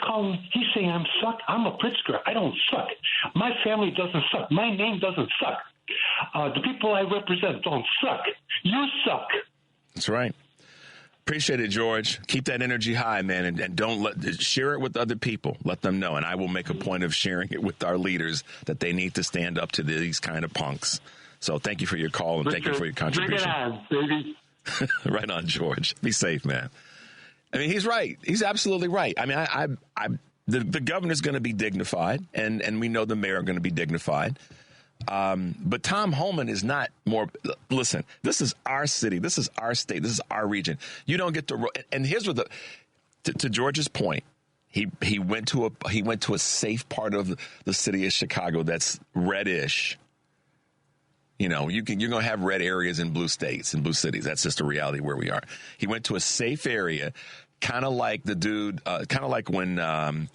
S6: saying I'm a Pritzker. I don't suck. My family doesn't suck. My name doesn't suck. The people I represent don't suck. You suck.
S4: That's right. Appreciate it, George. Keep that energy high, man, and don't share it with other people. Let them know, and I will make a point of sharing it with our leaders that they need to stand up to these kind of punks. So thank you for your call, and thank you for your contribution.
S6: Bring it on, baby.
S4: Right on, George. Be safe, man. I mean, he's right. He's absolutely right. I mean, the governor's going to be dignified, and we know the mayor are going to be dignified. But Tom Homan is not more. Listen, this is our city. This is our state. This is our region. You don't get to. And here's what to George's point. He went to a safe part of the city of Chicago that's reddish. You're going to have red areas in blue states and blue cities. That's just the reality where we are. He went to a safe area, kind of like the dude, kind of like when, I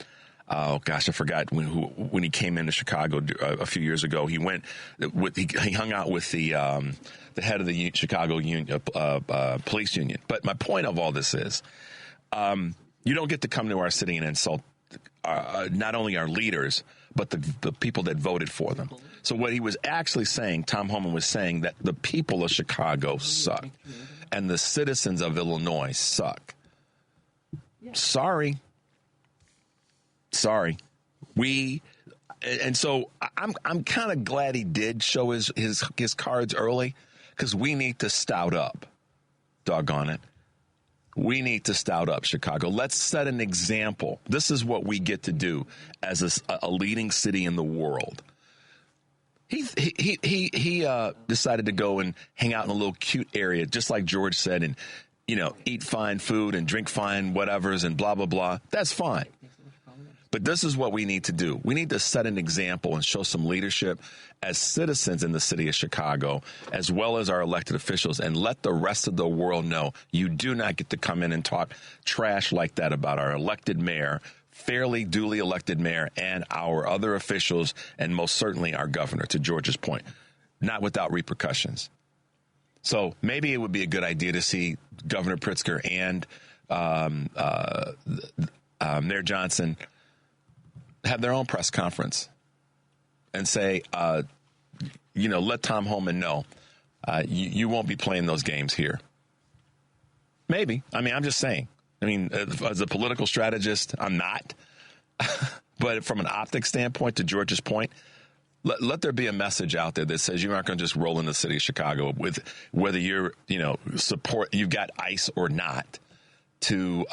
S4: forgot when he came into Chicago a few years ago. He hung out with the head of the Chicago police union. But my point of all this is, you don't get to come to our city and insult not only our leaders, but the people that voted for them. So what he was actually saying, Tom Homan was saying that the people of Chicago suck and the citizens of Illinois suck. Sorry. And so I'm kind of glad he did show his cards early, because we need to stout up. Doggone it. We need to stout up, Chicago. Let's set an example. This is what we get to do as a leading city in the world. He decided to go and hang out in a little cute area, just like George said, and eat fine food and drink fine whatevers and blah blah blah. That's fine. But this is what we need to do. We need to set an example and show some leadership as citizens in the city of Chicago, as well as our elected officials, and let the rest of the world know you do not get to come in and talk trash like that about our elected mayor, fairly duly elected mayor, and our other officials, and most certainly our governor, to George's point, not without repercussions. So maybe it would be a good idea to see Governor Pritzker and Mayor Johnson have their own press conference and say, let Tom Homan know you won't be playing those games here. Maybe. I mean, I'm just saying. I mean, as a political strategist, I'm not. But from an optics standpoint, to George's point, let there be a message out there that says you're not going to just roll in the city of Chicago with whether you're, you've got ICE or not, to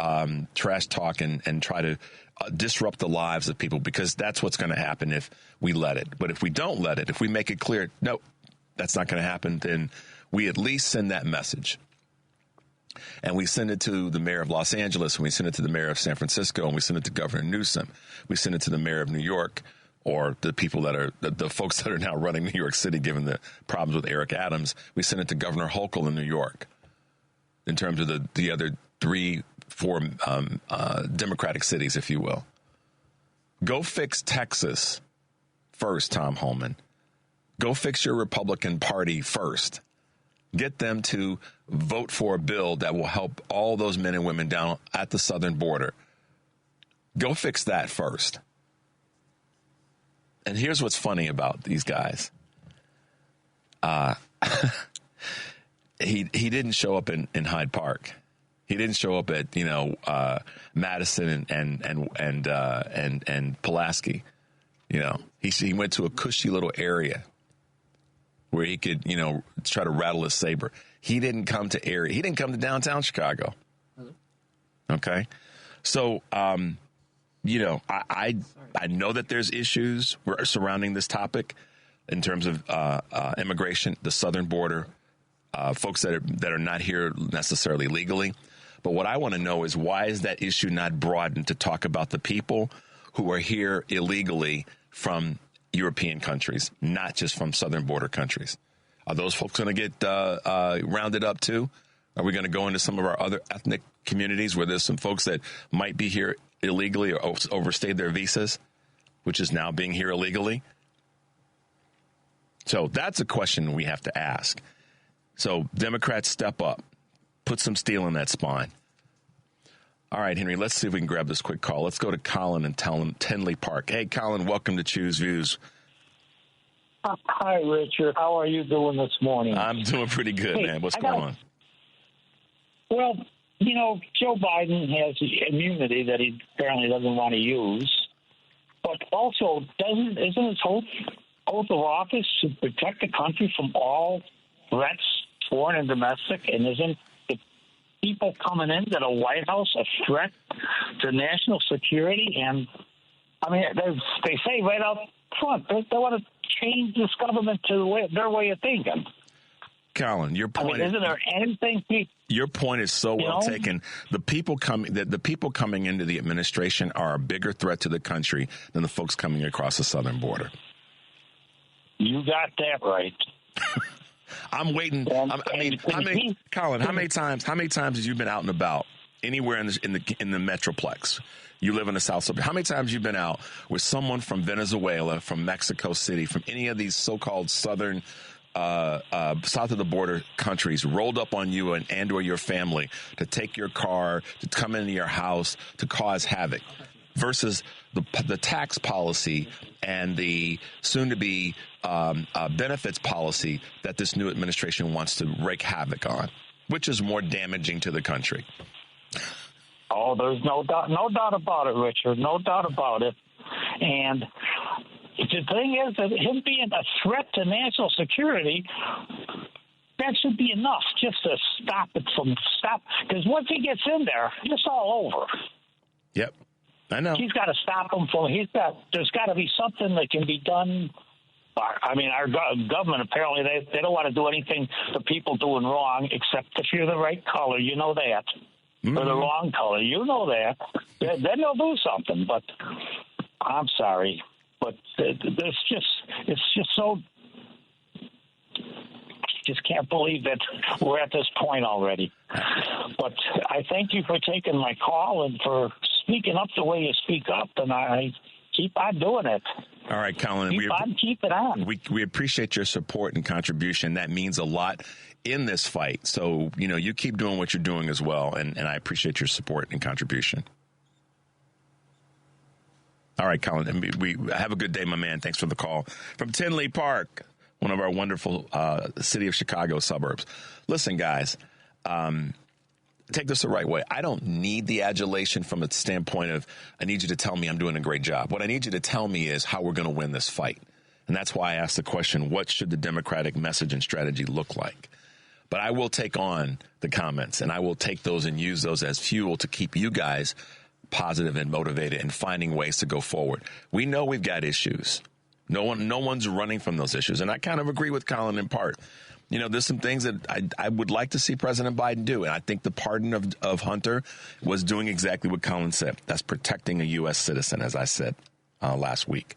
S4: trash talk and try to disrupt the lives of people, because that's what's going to happen if we let it. But if we don't let it, if we make it clear, no, that's not going to happen, then we at least send that message. And we send it to the mayor of Los Angeles, and we send it to the mayor of San Francisco, and we send it to Governor Newsom. We send it to the mayor of New York, or the people that are the folks that are now running New York City, given the problems with Eric Adams. We send it to Governor Hochul in New York. In terms of the other 3-4 Democratic cities, if you will. Go fix Texas first, Tom Holman. Go fix your Republican Party first. Get them to vote for a bill that will help all those men and women down at the southern border. Go fix that first. And here's what's funny about these guys. He didn't show up in Hyde Park. He didn't show up at Madison and Pulaski. He went to a cushy little area where he could try to rattle his saber. He didn't come to area. He didn't come to downtown Chicago. Okay, so I know that there's issues surrounding this topic in terms of immigration, the southern border, folks that are not here necessarily legally. But what I want to know is, why is that issue not broadened to talk about the people who are here illegally from European countries, not just from southern border countries? Are those folks going to get rounded up too? Are we going to go into some of our other ethnic communities where there's some folks that might be here illegally or overstayed their visas, which is now being here illegally? So that's a question we have to ask. So Democrats, step up. Put some steel in that spine. All right, Henry, let's see if we can grab this quick call. Let's go to Colin in Tinley Park. Hey, Colin, welcome to Choose Views.
S7: Hi, Richard. How are you doing this morning?
S4: I'm doing pretty good, man. What's going on?
S7: Well, Joe Biden has immunity that he apparently doesn't want to use. But also, isn't his oath of office to protect the country from all threats, foreign and domestic? And isn't the people coming into the White House a threat to national security? And, they say right out front, they want to change this government to their way of thinking.
S4: Colin, your point.
S7: Isn't there anything?
S4: Your point is so well taken. The people coming into the administration are a bigger threat to the country than the folks coming across the southern border.
S7: You got that right.
S4: I'm waiting. Colin, how many times have you been out and about anywhere in the Metroplex? You live in the South Suburb. How many times have you been out with someone from Venezuela, from Mexico City, from any of these so-called southern, south of the border countries, rolled up on you and or your family to take your car, to come into your house, to cause havoc, versus the tax policy and the soon-to-be benefits policy that this new administration wants to wreak havoc on? Which is more damaging to the country?
S7: Oh, there's no doubt about it, Richard. No doubt about it. And the thing is that him being a threat to national security, that should be enough just to stop. Because once he gets in there, it's all over.
S4: Yep, I know.
S7: He's got to stop him from. There's got to be something that can be done. Our government, apparently, they don't want to do anything to people doing wrong, except if you're the right color. You know that. Mm-hmm. Or the wrong color. You know that. Then they'll do something. But I'm sorry. But it's just so. Just can't believe that we're at this point already. But I thank you for taking my call and for speaking up the way you speak up, and I keep on doing it.
S4: All right, Colin.
S7: Keep it on.
S4: We appreciate your support and contribution. That means a lot in this fight. So, you keep doing what you're doing as well, and I appreciate your support and contribution. All right, Colin. We have a good day, my man. Thanks for the call. From Tinley Park, one of our wonderful city of Chicago suburbs. Listen, guys, take this the right way. I don't need the adulation from a standpoint of, I need you to tell me I'm doing a great job. What I need you to tell me is how we're going to win this fight. And that's why I asked the question, what should the Democratic message and strategy look like? But I will take on the comments, and I will take those and use those as fuel to keep you guys positive and motivated and finding ways to go forward. We know we've got issues. No one's running from those issues. And I kind of agree with Colin in part. There's some things that I would like to see President Biden do. And I think the pardon of Hunter was doing exactly what Colin said. That's protecting a U.S. citizen, as I said last week.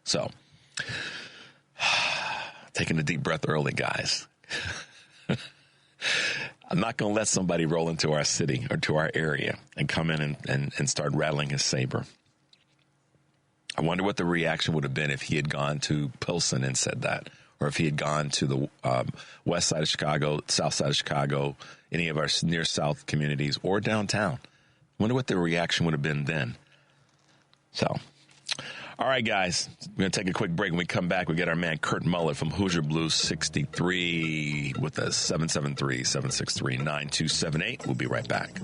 S4: So, taking a deep breath early, guys. I'm not going to let somebody roll into our city or to our area and come in and start rattling his saber. I wonder what the reaction would have been if he had gone to Pilsen and said that, or if he had gone to the west side of Chicago, south side of Chicago, any of our near south communities, or downtown. I wonder what the reaction would have been then. So, all right, guys, we're going to take a quick break. When we come back, we get our man Kurt Mullett from Hoosier Blues 63 with us, 773-763-9278. We'll be right back.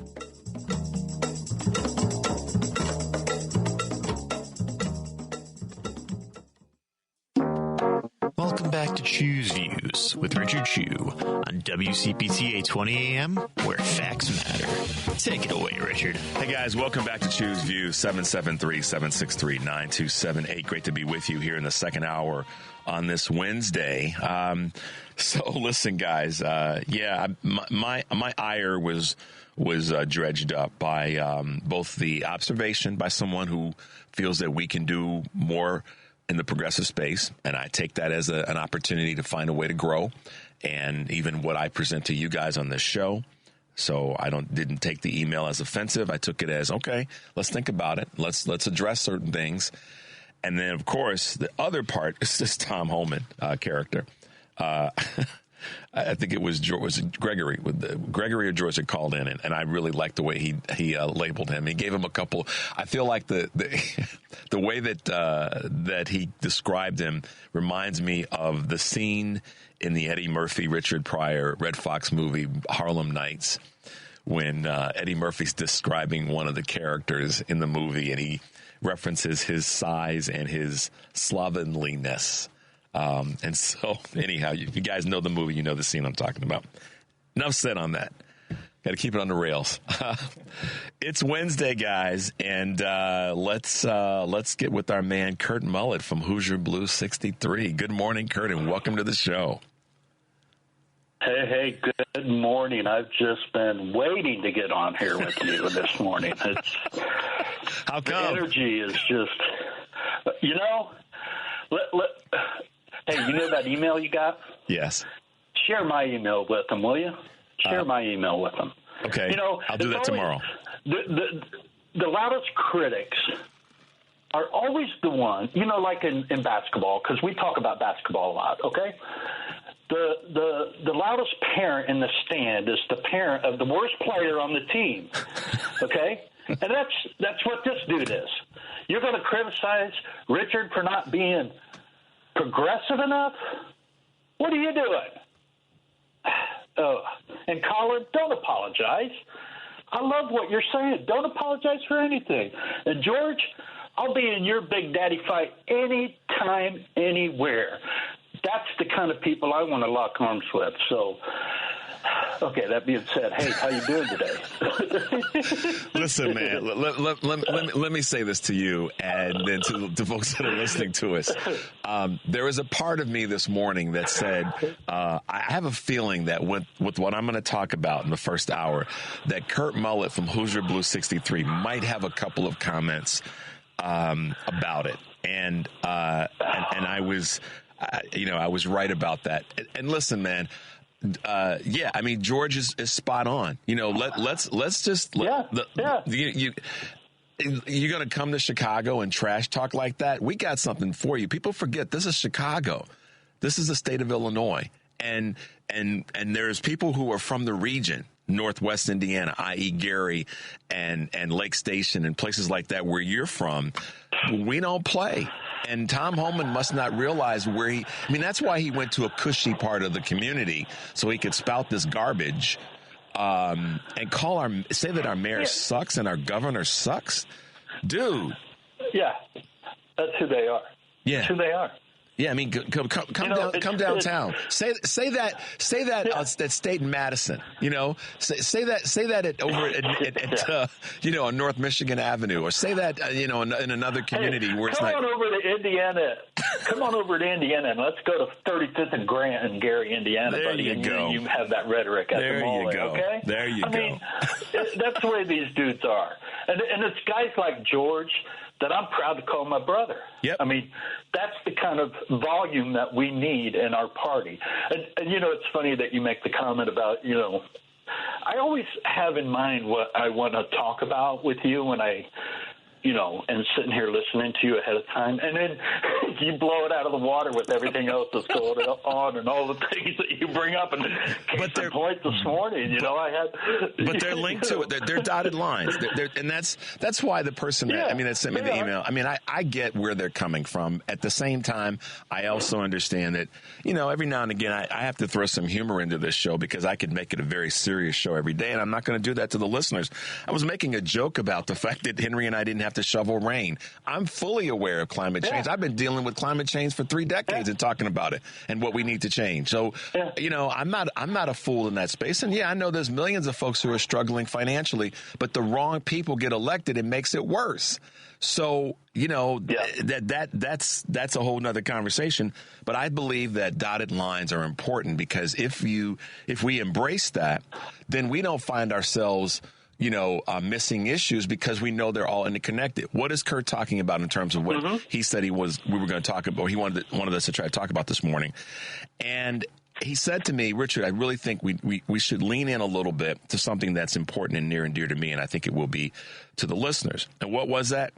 S8: Welcome back to Choose Views with Richard Chu on WCPT 820 AM, where facts matter. Take it away, Richard.
S4: Hey, guys, welcome back to Choose Views, 773-763-9278. Great to be with you here in the second hour on this Wednesday. So listen, guys, my ire was dredged up by both the observation by someone who feels that we can do more in the progressive space, and I take that as an opportunity to find a way to grow, and even what I present to you guys on this show. So I didn't take the email as offensive. I took it as, okay, let's think about it. Let's address certain things. And then, of course, the other part is this Tom Homan character. I think it was Gregory. Gregory or George had called in, and I really liked the way he labeled him. He gave him a couple. I feel like the way that he described him reminds me of the scene in the Eddie Murphy, Richard Pryor, Red Fox movie Harlem Nights, when Eddie Murphy's describing one of the characters in the movie, and he references his size and his slovenliness. And so, anyhow, if you guys know the movie, you know the scene I'm talking about. Enough said on that. Got to keep it on the rails. It's Wednesday, guys, and let's get with our man Kurt Mullett from Hoosier Blues 63. Good morning, Kurt, and welcome to the show.
S9: Hey, good morning. I've just been waiting to get on here with you this morning.
S4: How come?
S9: The energy is just, hey, you know that email you got?
S4: Yes.
S9: Share my email with them, will you? Share my email with them.
S4: Okay, I'll do that tomorrow.
S9: The loudest critics are always the ones, like in basketball, because we talk about basketball a lot, okay? The loudest parent in the stand is the parent of the worst player on the team, okay? And that's what this dude is. You're going to criticize Richard for not being progressive enough? What are you doing? And Colin, don't apologize. I love what you're saying. Don't apologize for anything. And George, I'll be in your Big Daddy fight anytime, anywhere. That's the kind of people I want to lock arms with. So, okay, that being said, hey, how you doing today?
S4: Listen, man, let me say this to you and then to folks that are listening to us. There was a part of me this morning that said, I have a feeling that with what I'm going to talk about in the first hour, that Kurt Mullett from Hoosier Blue 63 might have a couple of comments about it. And I was, I was right about that. And listen, man. George is spot on. Let's just you're going to come to Chicago and trash talk like that. We got something for you. People forget this is Chicago. This is the state of Illinois, and there's people who are from the region, Northwest Indiana, i.e. Gary and Lake Station and places like that where you're from. We don't play. And Tom Homan must not realize that's why he went to a cushy part of the community so he could spout this garbage and say that our mayor sucks and our governor sucks. Dude.
S9: Yeah, that's who they are.
S4: Yeah.
S9: That's who they are.
S4: Yeah, I mean, come downtown. Say that at State and Madison. Say that on North Michigan Avenue, or say that in another community where it's
S9: Come on over to Indiana. Come on over to Indiana and let's go to 35th and Grant in Gary, Indiana,
S4: there
S9: buddy.
S4: You go.
S9: You have that rhetoric at the mall. Okay.
S4: There you go.
S9: I mean, that's the way these dudes are, and it's guys like George that I'm proud to call my brother.
S4: Yep.
S9: I mean, that's the kind of volume that we need in our party. And it's funny that you make the comment about, I always have in mind what I want to talk about with you when I, and sitting here listening to you ahead of time. And then you blow it out of the water with everything else that's going on and all the things that you bring up. And case in point this morning,
S4: But they're linked to it. They're dotted lines. And that's why the person that sent me the email, I get where they're coming from. At the same time, I also understand that, every now and again, I have to throw some humor into this show because I could make it a very serious show every day. And I'm not going to do that to the listeners. I was making a joke about the fact that Henry and I didn't have to shovel rain. I'm fully aware of climate change. I've been dealing with climate change for 3 decades and talking about it and what we need to change. So, I'm not a fool in that space. And I know there's millions of folks who are struggling financially, but the wrong people get elected, it makes it worse. So, that's a whole nother conversation. But I believe that dotted lines are important because if we embrace that, then we don't find ourselves missing issues because we know they're all interconnected. What is Kurt talking about in terms of what he said we were going to talk about? He wanted us to try to talk about this morning. And he said to me, Richard, I really think we should lean in a little bit to something that's important and near and dear to me, and I think it will be to the listeners. And what was that?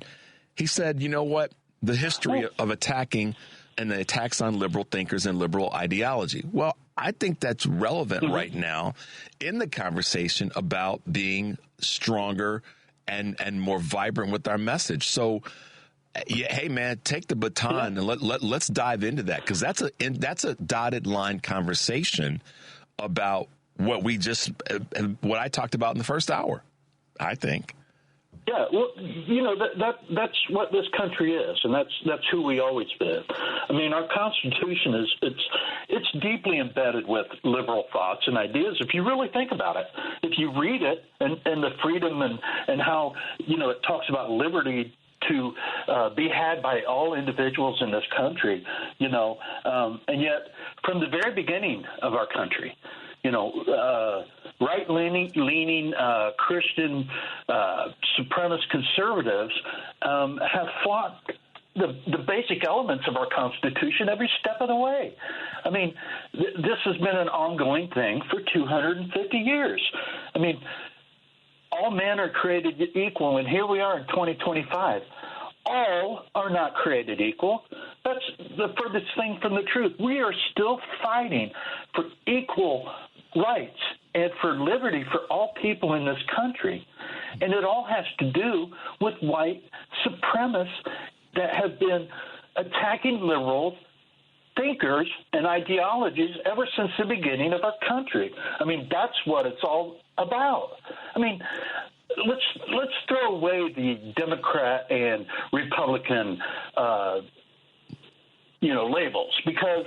S4: He said, you know what? The history of attacking and the attacks on liberal thinkers and liberal ideology. Well, I think that's relevant right now in the conversation about being stronger and more vibrant with our message. So, hey, man, take the baton and let's dive into that because that's a dotted line conversation about what I talked about in the first hour, I think.
S9: Yeah, well, that's what this country is, and that's who we always been. I mean, our Constitution it's deeply embedded with liberal thoughts and ideas. If you really think about it, if you read it and the freedom and how it talks about liberty to be had by all individuals in this country, and yet from the very beginning of our country, right-leaning Christian supremacist conservatives have fought the basic elements of our Constitution every step of the way. I mean, this has been an ongoing thing for 250 years. I mean, all men are created equal, and here we are in 2025. All are not created equal. That's the furthest thing from the truth. We are still fighting for equal rights and for liberty for all people in this country. And it all has to do with white supremacists that have been attacking liberal thinkers and ideologies ever since the beginning of our country. I mean, that's what it's all about. I mean, let's throw away the Democrat and Republican labels because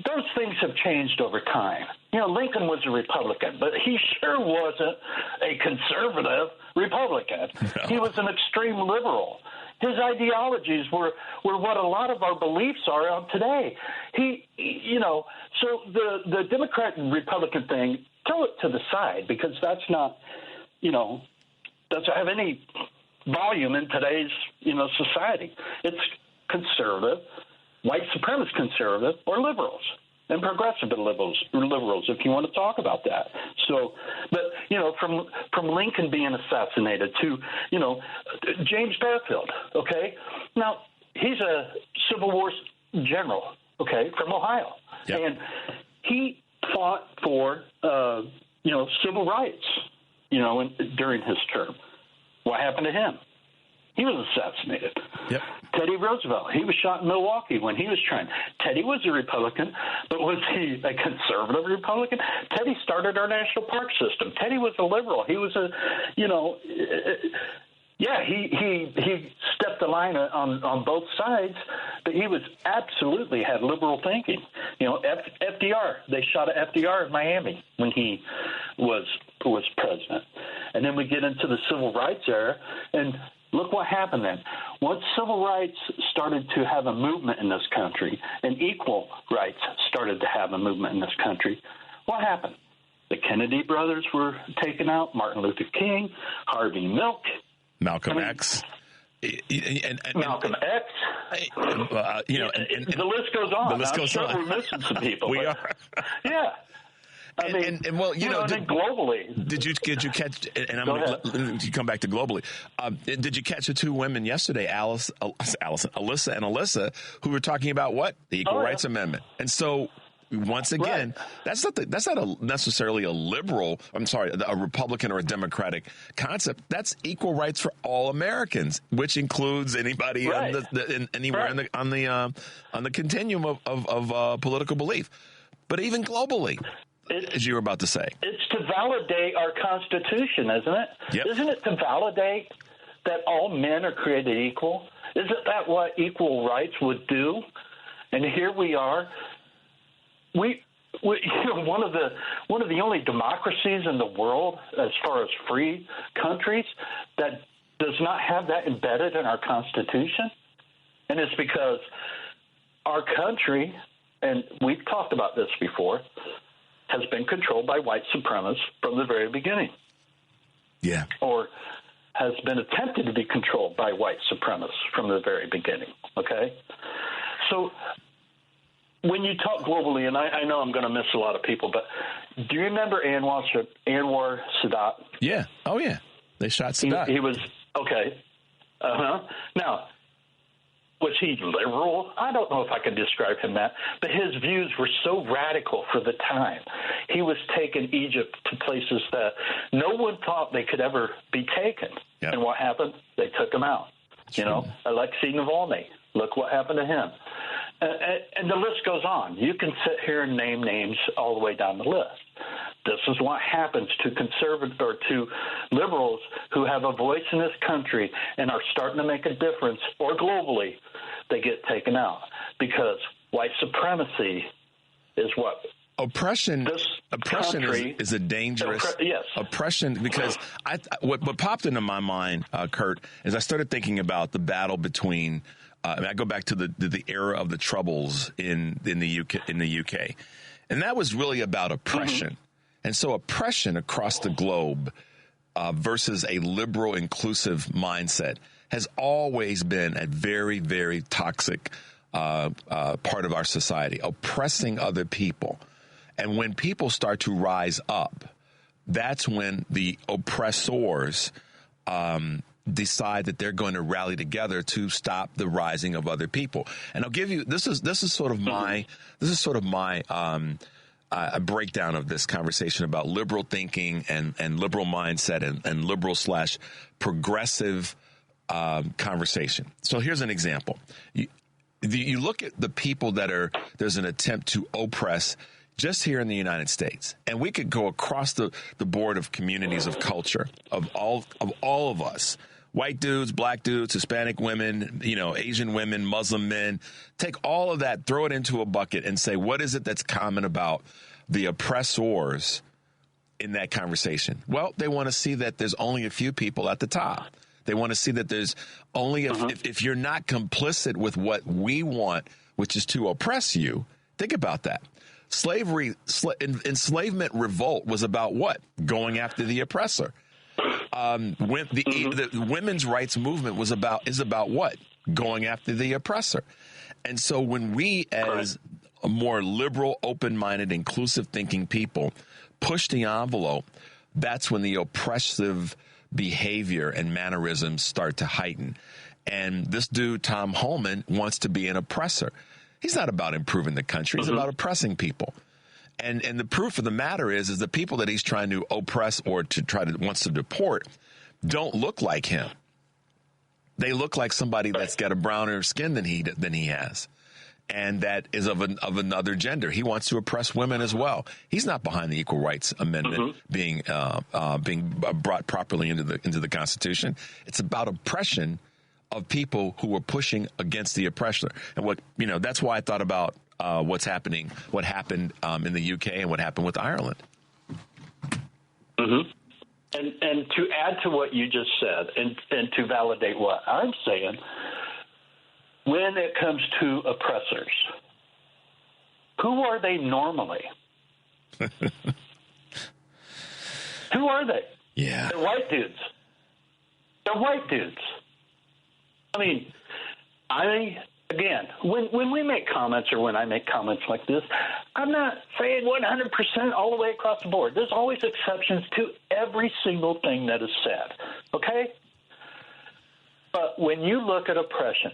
S9: those things have changed over time. Lincoln was a Republican, but he sure wasn't a conservative Republican. No. He was an extreme liberal. His ideologies were what a lot of our beliefs are on today. So the Democrat and Republican thing, throw it to the side because that's not, doesn't have any volume in today's, society. It's conservative, white supremacist conservative, or liberals. And progressive liberals, if you want to talk about that. So, but from Lincoln being assassinated to James Fairfield. Okay, now he's a Civil War general. Okay, from Ohio, and he fought for civil rights. During his term, what happened to him? He was assassinated.
S4: Yep.
S9: Teddy Roosevelt, he was shot in Milwaukee when he was trying. Teddy was a Republican, but was he a conservative Republican? Teddy started our national park system. Teddy was a liberal. He was Yeah, he stepped the line on both sides, but he was absolutely had liberal thinking. You know, FDR, they shot at FDR in Miami when he was president. And then we get into the civil rights era, and look what happened then. Once civil rights started to have a movement in this country, and equal rights started to have a movement in this country, what happened? The Kennedy brothers were taken out, Martin Luther King, Harvey Milk,
S4: Malcolm X.
S9: Malcolm X. The list goes on.
S4: The list goes on.
S9: We're missing some people.
S4: We are.
S9: Yeah.
S4: And
S9: globally.
S4: Did you catch? And I'm going to come back to globally. Did you catch the two women yesterday, Alyssa and Alyssa, who were talking about what? The Equal Rights Amendment. And so, once again, that's not necessarily a liberal. I'm sorry, a Republican or a Democratic concept. That's equal rights for all Americans, which includes anybody anywhere on the continuum of political belief, but even globally. As you were about to say.
S9: It's to validate our Constitution, isn't it?
S4: Yep.
S9: Isn't it to validate that all men are created equal? Isn't that what equal rights would do? And here we are. We one of the only democracies in the world, as far as free countries, that does not have that embedded in our Constitution. And it's because our country, and we've talked about this before, has been controlled by white supremacists from the very beginning.
S4: Yeah.
S9: Or has been attempted to be controlled by white supremacists from the very beginning. Okay? So when you talk globally, and I know I'm going to miss a lot of people, but do you remember Anwar Sadat?
S4: Yeah. Oh, yeah. They shot Sadat.
S9: He was, okay. Now, was he liberal? I don't know if I can describe him that, but his views were so radical for the time. He was taking Egypt to places that no one thought they could ever be taken.
S4: Yep.
S9: And what happened? They took him out. You know, Alexei Navalny, look what happened to him. And the list goes on. You can sit here and name names all the way down the list. This is what happens to conservative or to liberals who have a voice in this country and are starting to make a difference, or globally, they get taken out because white supremacy is what?
S4: Oppression is a dangerous oppression, because what popped into my mind, Kurt, is I started thinking about the battle between. I go back to the era of the Troubles in the UK, and that was really about oppression. Mm-hmm. And so oppression across the globe versus a liberal, inclusive mindset has always been a very, very toxic part of our society, oppressing other people. And when people start to rise up, that's when the oppressors decide that they're going to rally together to stop the rising of other people. And I'll give you this is sort of my a breakdown of this conversation about liberal thinking and liberal mindset and liberal / progressive conversation. So here's an example. You look at the people there's an attempt to oppress just here in the United States, and we could go across the board of communities of culture of all of us. White dudes, black dudes, Hispanic women, Asian women, Muslim men. Take all of that, throw it into a bucket, and say, what is it that's common about the oppressors in that conversation? Well, they want to see that there's only a few people at the top. They want to see that there's only if you're not complicit with what we want, which is to oppress you. Think about that. Slavery, enslavement, revolt was about what? Going after the oppressor. When the women's rights movement is about what? Going after the oppressor. And so when we, as a more liberal, open-minded, inclusive thinking people, push the envelope, that's when the oppressive behavior and mannerisms start to heighten. And this dude, Tom Homan, wants to be an oppressor. He's not about improving the country. He's about oppressing people. And the proof of the matter is the people that he's trying to oppress or wants to deport don't look like him. They look like somebody that's got a browner skin than he has. and that is of another gender. He wants to oppress women as well. He's not behind the Equal Rights Amendment being brought properly into the Constitution. It's about oppression of people who are pushing against the oppressor. And that's why I thought about what happened in the UK and what happened with Ireland.
S9: Mm-hmm. And to add to what you just said, and to validate what I'm saying, when it comes to oppressors, who are they normally? Who are they?
S4: Yeah.
S9: They're white dudes. They're white dudes. I mean, again, when we make comments or when I make comments like this, I'm not saying 100% all the way across the board. There's always exceptions to every single thing that is said, okay? But when you look at oppression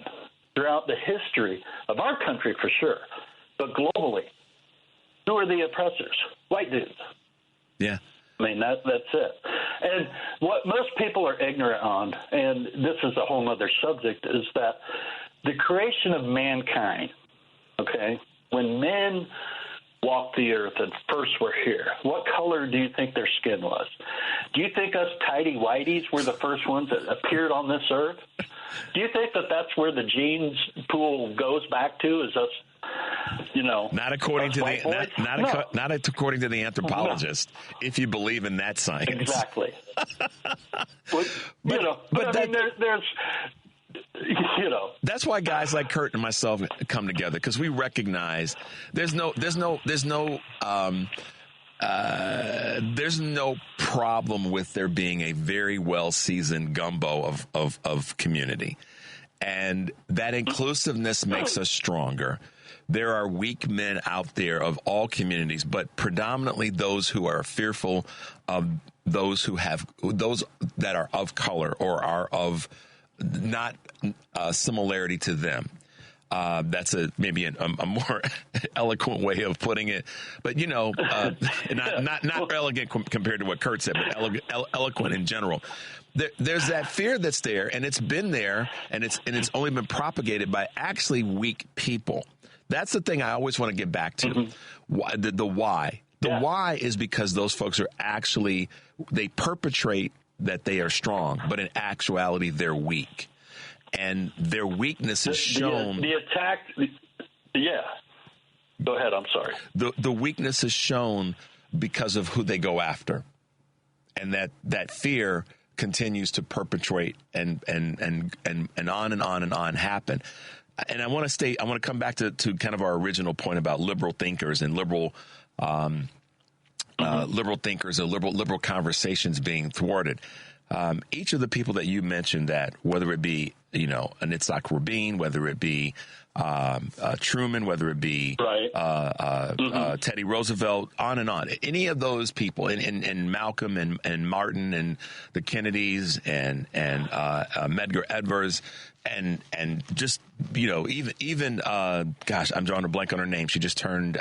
S9: throughout the history of our country, for sure, but globally, who are the oppressors? White dudes.
S4: Yeah.
S9: I mean, that's it. And what most people are ignorant on, and this is a whole other subject, is that the creation of mankind, okay, when men walked the earth and first were here, what color do you think their skin was? Do you think us tidy-whities were the first ones that appeared on this earth? Do you think that that's where the genes pool goes back to, is us,
S4: not according to not according to the anthropologist, if you believe in that science.
S9: Exactly. There's
S4: that's why guys like Kurt and myself come together, because we recognize there's no problem with there being a very well seasoned gumbo of community, and that inclusiveness makes us stronger. There are weak men out there of all communities, but predominantly those who are fearful of those that are of color or are of not similarity to them. That's maybe a more eloquent way of putting it, but not elegant compared to what Kurt said, but eloquent in general. There's that fear that's there, and it's been there, and it's only been propagated by actually weak people. That's the thing I always want to get back to. The why. The why is because those folks are actually, they perpetrate that they are strong, but in actuality, they're weak. And their weakness is shown.
S9: The attack, yeah. Go ahead, I'm sorry.
S4: The weakness is shown because of who they go after. And that fear continues to perpetrate and on and on and on happen. And I want to come back to kind of our original point about liberal thinkers and liberal thinkers or liberal conversations being thwarted. Each of the people that you mentioned, that whether it be Yitzhak Rabin, whether it be Truman, whether it be Teddy Roosevelt, on and on, any of those people, and Malcolm and Martin and the Kennedys and Medgar Evers. And just, even gosh, I'm drawing a blank on her name. She just turned,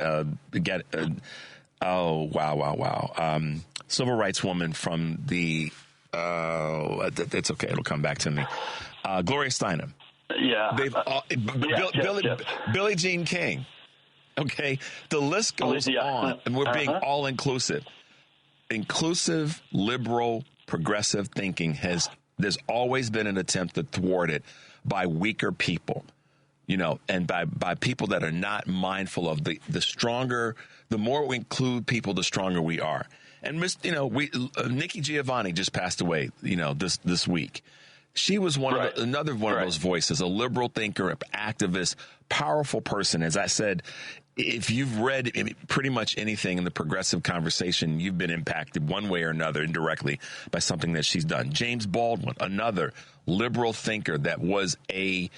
S4: civil rights woman from the, it's okay. It'll come back to me. Gloria Steinem.
S9: Yeah.
S4: Billie Jean King. Okay. The list goes on, and we're being all inclusive. Inclusive, liberal, progressive thinking there's always been an attempt to thwart it by weaker people, and by people that are not mindful of the stronger, the more we include people, the stronger we are. And Nikki Giovanni just passed away, this week. She was another one of those voices, a liberal thinker, an activist, powerful person. As I said, if you've read pretty much anything in the progressive conversation, you've been impacted one way or another indirectly by something that she's done. James Baldwin, another liberal thinker that was a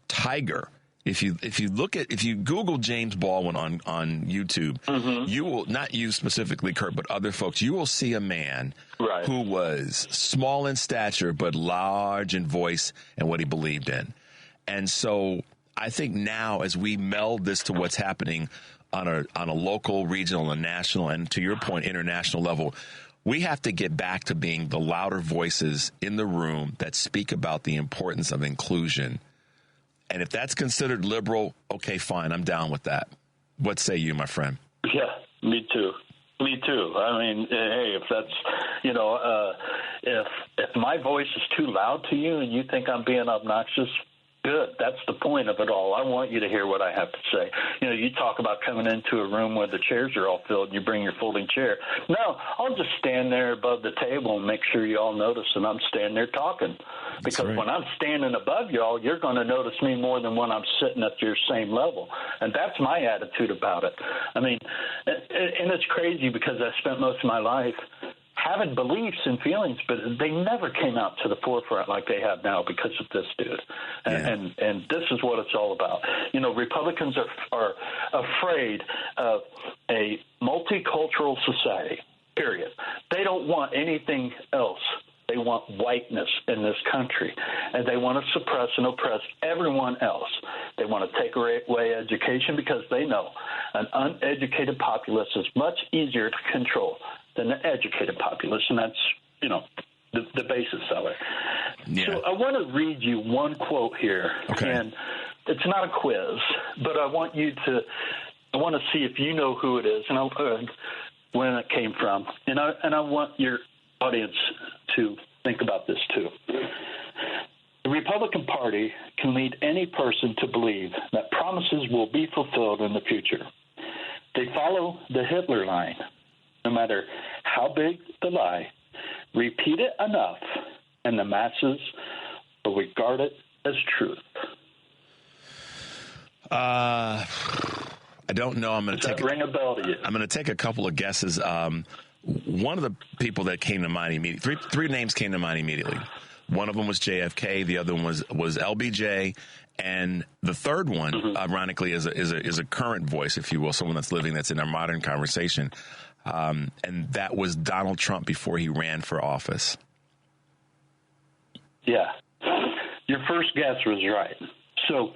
S4: tiger. If you Google James Baldwin on YouTube, you will, not you specifically, Kurt, but other folks, you will see a man who was small in stature but large in voice and what he believed in. And so I think now, as we meld this to what's happening on a local, regional, and national, and to your point, international level, we have to get back to being the louder voices in the room that speak about the importance of inclusion And if that's considered liberal, okay, fine, I'm down with that. What say you, my friend?
S9: Yeah, me too. Me too. I mean, hey, if that's, if my voice is too loud to you and you think I'm being obnoxious, good. That's the point of it all. I want you to hear what I have to say. You talk about coming into a room where the chairs are all filled and you bring your folding chair. No, I'll just stand there above the table and make sure you all notice that I'm standing there talking. Because when I'm standing above y'all, you're going to notice me more than when I'm sitting at your same level. And that's my attitude about it. I mean, and it's crazy because I spent most of my life having beliefs and feelings, but they never came out to the forefront like they have now because of this dude. And this is what it's all about. Republicans are afraid of a multicultural society, period. They don't want anything else. They want whiteness in this country, and they want to suppress and oppress everyone else. They want to take away education because they know an uneducated populace is much easier to control than an educated populace, and that's, the basis of it. Yeah. So I want to read you one quote here, and it's not a quiz, but I want to see if you know who it is and when it came from, and I want your audience to think about this too. The Republican Party can lead any person to believe that promises will be fulfilled in the future. They follow the Hitler line. No matter how big the lie, repeat it enough, and the masses will regard it as truth.
S4: I don't know. I'm going to
S9: ring a bell to you?
S4: I'm going to take a couple of guesses. One of the people that came to mind immediately, three names came to mind immediately. One of them was JFK. The other one was LBJ. And the third one, ironically, is a current voice, if you will, someone that's living, that's in our modern conversation. And that was Donald Trump before he ran for office.
S9: Yeah. Your first guess was right. So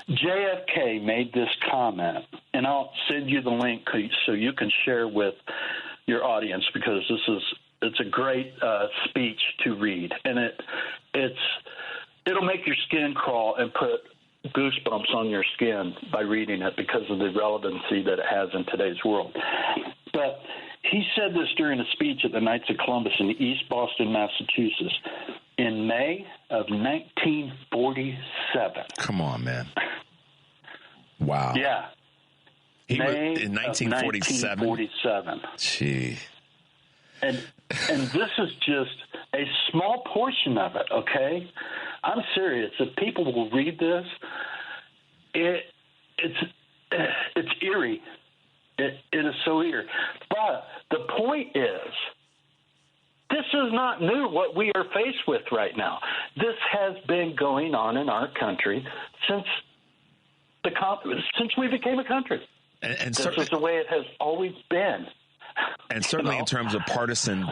S9: JFK made this comment, and I'll send you the link so you can share with your audience, because it's a great speech to read, and it'll make your skin crawl and put goosebumps on your skin by reading it because of the relevancy that it has in today's world. But he said this during a speech at the Knights of Columbus in East Boston, Massachusetts, in May of 1947.
S4: Come on, man. Wow.
S9: Yeah.
S4: May in 1947.
S9: 1947.
S4: Gee.
S9: And this is just a small portion of it, okay? I'm serious. If people will read this, it's eerie. It is so eerie. But the point is, this is not new, what we are faced with right now. This has been going on in our country since we became a country.
S4: And
S9: this is the way it has always been.
S4: And certainly in terms of partisan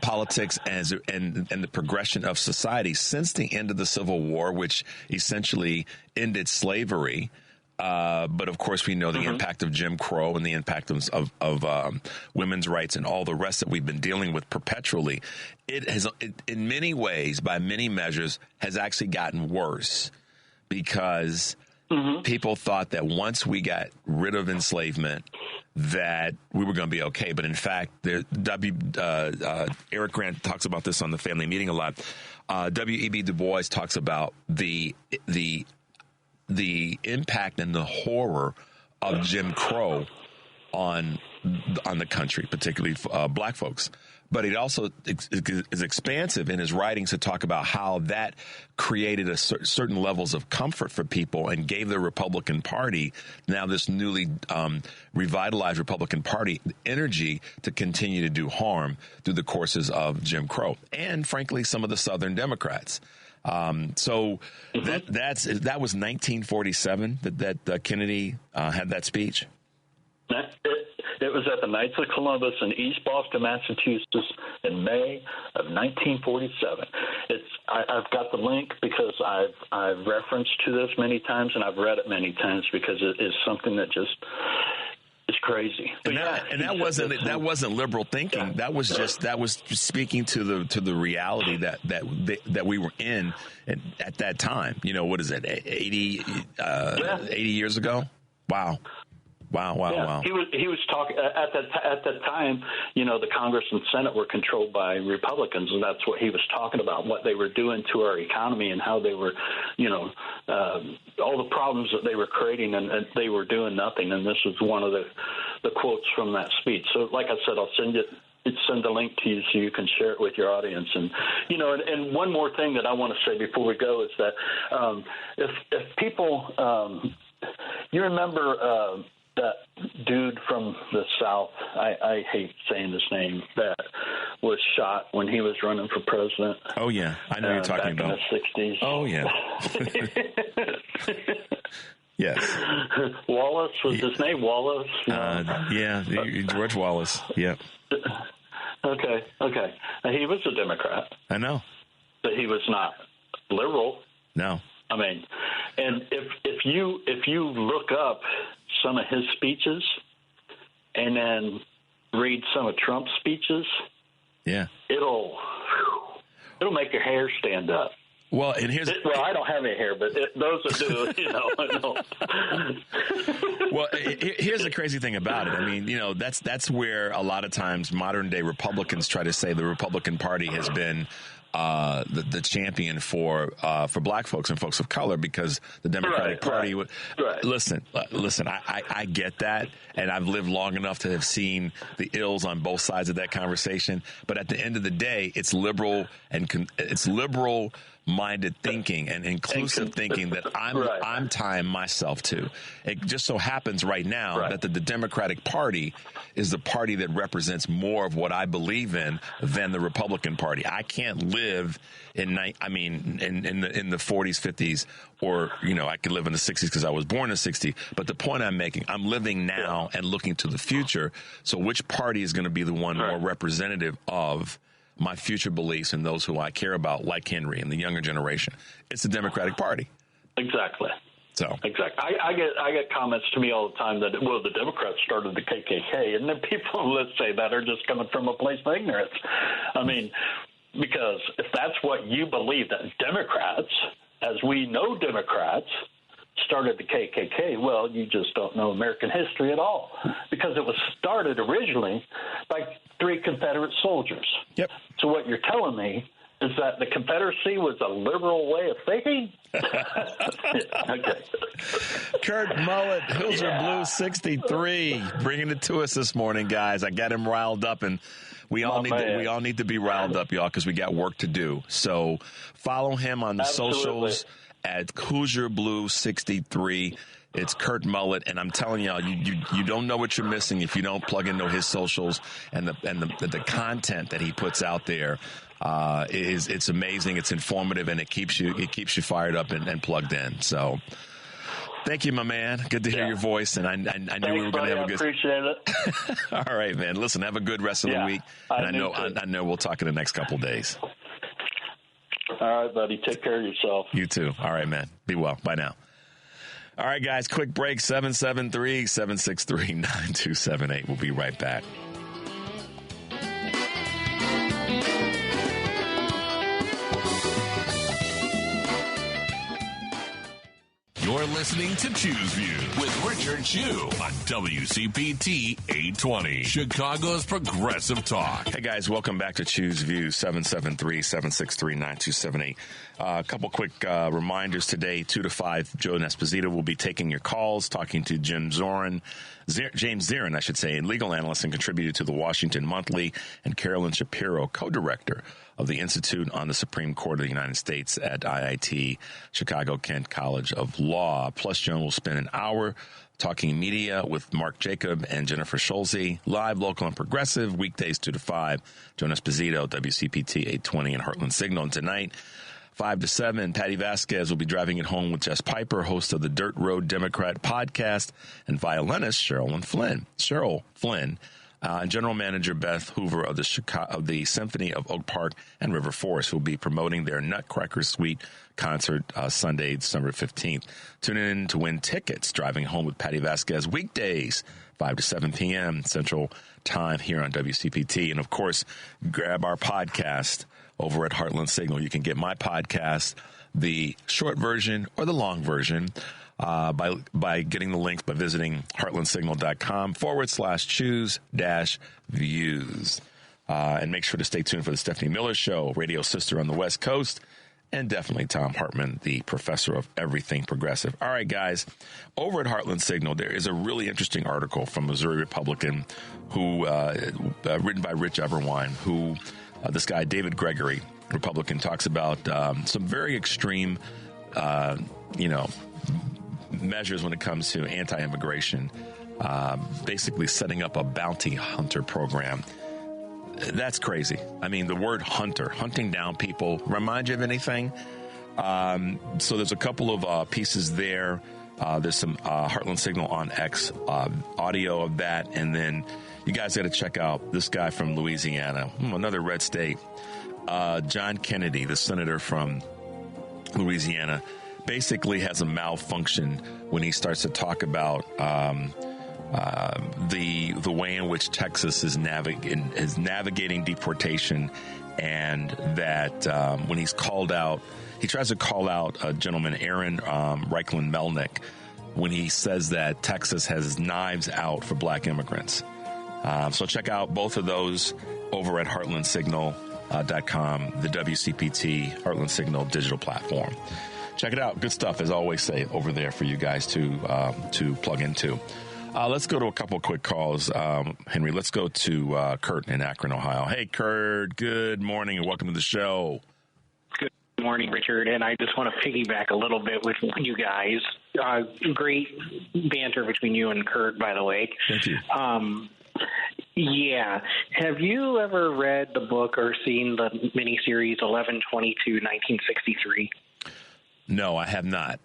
S4: politics and the progression of society since the end of the Civil War, which essentially ended slavery. But of course, we know the impact of Jim Crow and the impact of women's rights and all the rest that we've been dealing with perpetually. It has, in many ways, by many measures, has actually gotten worse because people thought that once we got rid of enslavement, that we were going to be okay. But in fact, Eric Grant talks about this on the Family Meeting a lot. W.E.B. Du Bois talks about the impact and the horror of Jim Crow on the country, particularly black folks. But it also is expansive in his writings to talk about how that created certain levels of comfort for people and gave the Republican Party, now this newly revitalized Republican Party, energy to continue to do harm through the courses of Jim Crow and, frankly, some of the Southern Democrats. So that was 1947 that Kennedy had that speech.
S9: It was at the Knights of Columbus in East Boston, Massachusetts, in May of 1947. I've got the link because I've referenced to this many times and I've read it many times because it is something that just is crazy.
S4: And that wasn't liberal thinking. Yeah. That was just speaking to the reality that we were in at that time. What is it? 80 years ago? Wow. Wow.
S9: He was talking at that time. The Congress and Senate were controlled by Republicans, and that's what he was talking about. What they were doing to our economy and how they were, all the problems that they were creating, and they were doing nothing. And this was one of the quotes from that speech. So, like I said, I'll send the link to you so you can share it with your audience. And and one more thing that I want to say before we go is that if people, you remember. That dude from the South, I hate saying his name, that was shot when he was running for president.
S4: Oh, yeah. I know you're talking about.
S9: Back in the 60s.
S4: Oh, yeah. Yes.
S9: Wallace was his name, Wallace?
S4: Yeah, George Wallace. Yeah.
S9: Okay. He was a Democrat.
S4: I know.
S9: But he was not liberal.
S4: No.
S9: I mean, and if you look up some of his speeches and then read some of Trump's speeches,
S4: yeah,
S9: it'll make your hair stand up.
S4: Well, and
S9: I don't have any hair, but those that do,
S4: Well, here's the crazy thing about it. I mean, that's where a lot of times modern day Republicans try to say the Republican Party has been the champion for black folks and folks of color, because the Democratic Party would listen. I get that, and I've lived long enough to have seen the ills on both sides of that conversation. But at the end of the day, it's liberal minded thinking and inclusive thinking that I'm tying myself to. It just so happens right now that the Democratic Party is the party that represents more of what I believe in than the Republican Party. I can't live in the 40s, 50s, or I could live in the 60s because I was born in the 60s. But the point I'm making, I'm living now and looking to the future. So which party is going to be the one more representative of my future beliefs and those who I care about, like Henry and the younger generation? It's the Democratic Party.
S9: Exactly.
S4: So
S9: exactly. I get comments to me all the time that, well, the Democrats started the KKK, and then people that say that are just coming from a place of ignorance. I mean, because if that's what you believe, that Democrats, as we know Democrats, started the KKK, well, you just don't know American history at all, because it was started originally by 3 Confederate soldiers.
S4: Yep.
S9: So what you're telling me is that the Confederacy was a liberal way of thinking? Okay.
S4: Kurt Mullet, Hilger Blue 63, bringing it to us this morning, guys. I got him riled up, and we all need to be riled up, y'all, because we got work to do. So follow him on the socials at Hoosier Blue 63. It's Kurt Mullet, and I'm telling y'all, you don't know what you're missing if you don't plug into his socials and the content that he puts out there. It's amazing, it's informative, and it keeps you fired up and plugged in. So thank you, my man. Good to hear your voice, and I knew we were going to have a good.
S9: Appreciate it.
S4: All right, man. Listen, have a good rest of the week, and I know we'll talk in the next couple of days.
S9: All right, buddy. Take care of yourself.
S4: You too. All right, man. Be well. Bye now. All right, guys, quick break, 773-763-9278. We'll be right back.
S1: You're listening to Choose Views with Richard Chu on WCPT 820, Chicago's Progressive Talk.
S4: Hey, guys, welcome back to Choose Views, 773-763-9278. A couple quick reminders today, 2 to 5, Joe Esposito will be taking your calls, talking to James Zorin, a legal analyst and contributor to the Washington Monthly, and Carolyn Shapiro, co-director of the Institute on the Supreme Court of the United States at IIT, Chicago-Kent College of Law. Plus, Joan will spend an hour talking media with Mark Jacob and Jennifer Schulze, live, local, and progressive, weekdays 2 to 5. Joan Esposito, WCPT 820 and Heartland Signal. And tonight, 5 to 7, Patty Vasquez will be driving it home with Jess Piper, host of the Dirt Road Democrat podcast, and violinist Cheryl Flynn, and General Manager Beth Hoover of the Symphony of Oak Park and River Forest, who will be promoting their Nutcracker Suite concert Sunday, December 15th. Tune in to win tickets. Driving Home with Patty Vasquez, weekdays 5 to 7 p.m. Central Time here on WCPT. And, of course, grab our podcast over at Heartland Signal. You can get my podcast, the short version or the long version, by getting the links by visiting heartlandsignal.com/choose-views. And make sure to stay tuned for the Stephanie Miller Show, radio sister on the West Coast, and definitely Tom Hartman, the professor of everything progressive. All right, guys, over at Heartland Signal, there is a really interesting article from Missouri Republican who written by Rich Everwine, who this guy, David Gregory, Republican, talks about some very extreme, measures when it comes to anti-immigration, basically setting up a bounty hunter program. That's crazy. I mean, the word hunter, hunting down people, remind you of anything? So there's a couple of pieces there. There's some Heartland Signal on X audio of that. And then you guys got to check out this guy from Louisiana, another red state, John Kennedy, the senator from Louisiana, basically has a malfunction when he starts to talk about the way in which Texas is navigating deportation, and that when he's called out, he tries to call out a gentleman, Aaron Reichlin Melnick, when he says that Texas has knives out for black immigrants. So check out both of those over at heartlandsignal.com, the WCPT Heartland Signal digital platform. Check it out. Good stuff, as I always say, over there for you guys to plug into. Let's go to a couple of quick calls. Henry, let's go to Kurt in Akron, Ohio. Hey, Kurt, good morning and welcome to the show.
S10: Good morning, Richard. And I just want to piggyback a little bit with you guys. Great banter between you and Kurt, by the way.
S4: Thank you.
S10: Yeah. Have you ever read the book or seen the miniseries 11/22/1963?
S4: No, I have not.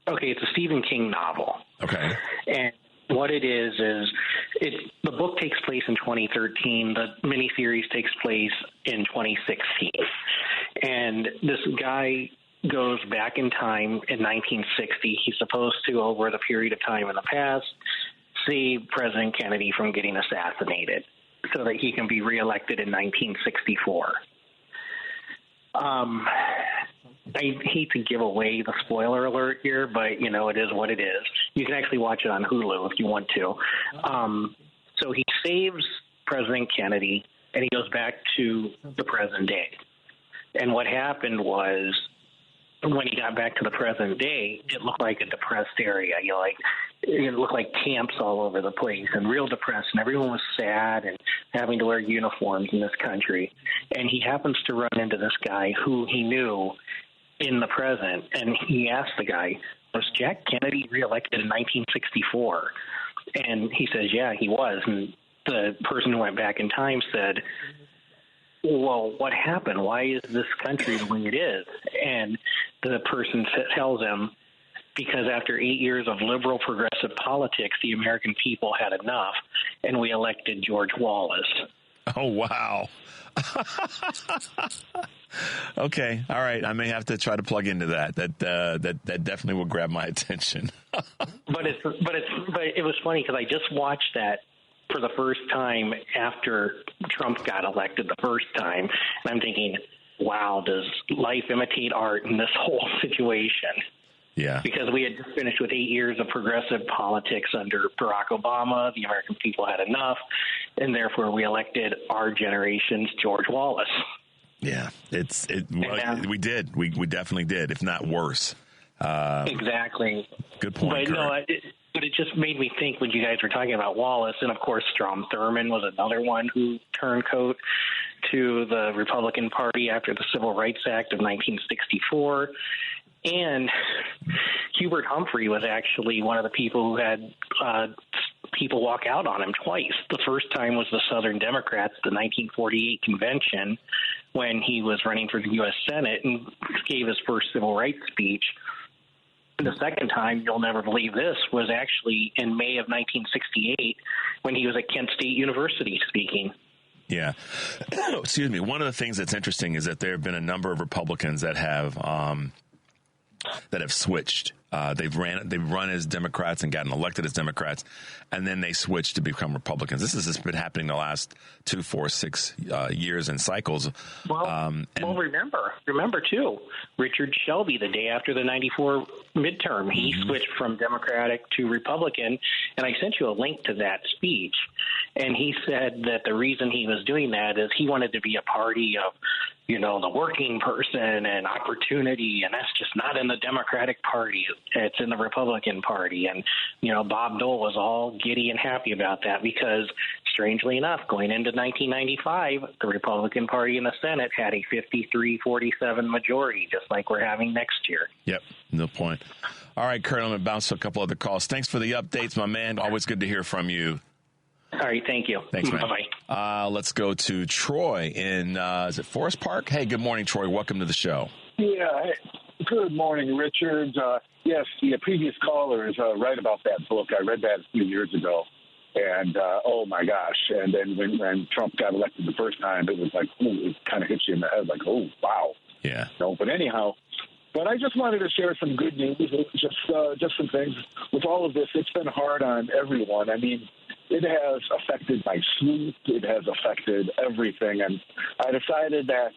S10: Okay, it's a Stephen King novel.
S4: Okay.
S10: And what it is the book takes place in 2013. The miniseries takes place in 2016. And this guy goes back in time in 1960. He's supposed to, over the period of time in the past, save President Kennedy from getting assassinated so that he can be reelected in 1964. I hate to give away the spoiler alert here, but, it is what it is. You can actually watch it on Hulu if you want to. So he saves President Kennedy, and he goes back to the present day. And what happened was, when he got back to the present day, it looked like a depressed area. It looked like camps all over the place and real depressed, and everyone was sad and having to wear uniforms in this country. And he happens to run into this guy who he knew in the present, and he asked the guy, was Jack Kennedy reelected in 1964? And he says, yeah, he was. And the person who went back in time said, well, what happened? Why is this country the way it is? And the person tells him, because after 8 years of liberal progressive politics, the American people had enough, and we elected George Wallace.
S4: Oh, wow. Okay. All right. I may have to try to plug into that. That definitely will grab my attention.
S10: But it was funny because I just watched that for the first time after Trump got elected the first time, and I'm thinking, wow, does life imitate art in this whole situation?
S4: Yeah.
S10: Because we had just finished with 8 years of progressive politics under Barack Obama. The American people had enough, and therefore we elected our generation's George Wallace.
S4: Yeah, we did. We definitely did, if not worse.
S10: Exactly.
S4: Good point, Kurt.
S10: But it just made me think when you guys were talking about Wallace, and of course Strom Thurmond was another one who turned coat to the Republican Party after the Civil Rights Act of 1964. And Hubert Humphrey was actually one of the people who had people walk out on him twice. The first time was the Southern Democrats, the 1948 convention, when he was running for the U.S. Senate and gave his first civil rights speech. The second time, you'll never believe this, was actually in May of 1968 when he was at Kent State University speaking.
S4: Yeah. Excuse me. One of the things that's interesting is that there have been a number of Republicans that have that have switched. They've run as Democrats and gotten elected as Democrats, and then they switched to become Republicans. This has been happening the last 2, 4, 6 years in cycles.
S10: Well, remember too, Richard Shelby, the day after the 94 midterm, he switched from Democratic to Republican, and I sent you a link to that speech. And he said that the reason he was doing that is he wanted to be a party of, the working person and opportunity, and that's just not in the Democratic Party. It's in the Republican Party. And, Bob Dole was all giddy and happy about that because, strangely enough, going into 1995, the Republican Party in the Senate had a 53-47 majority, just like we're having next year.
S4: Yep, no point. All right, Kurt, I'm going to bounce to a couple other calls. Thanks for the updates, my man. Always good to hear from you.
S10: All right, thank you.
S4: Thanks, man.
S10: Bye-bye.
S4: Let's go to Troy in, is it Forest Park? Hey, good morning, Troy. Welcome to the show.
S11: Yeah, good morning, Richard. Yes, the previous caller is right about that book. I read that a few years ago, and oh, my gosh. And then when Trump got elected the first time, it was like, ooh, it kind of hits you in the head, like, oh, wow.
S4: Yeah.
S11: But anyhow, I just wanted to share some good news, just some things. With all of this, it's been hard on everyone. I mean, it has affected my sleep. It has affected everything, and I decided that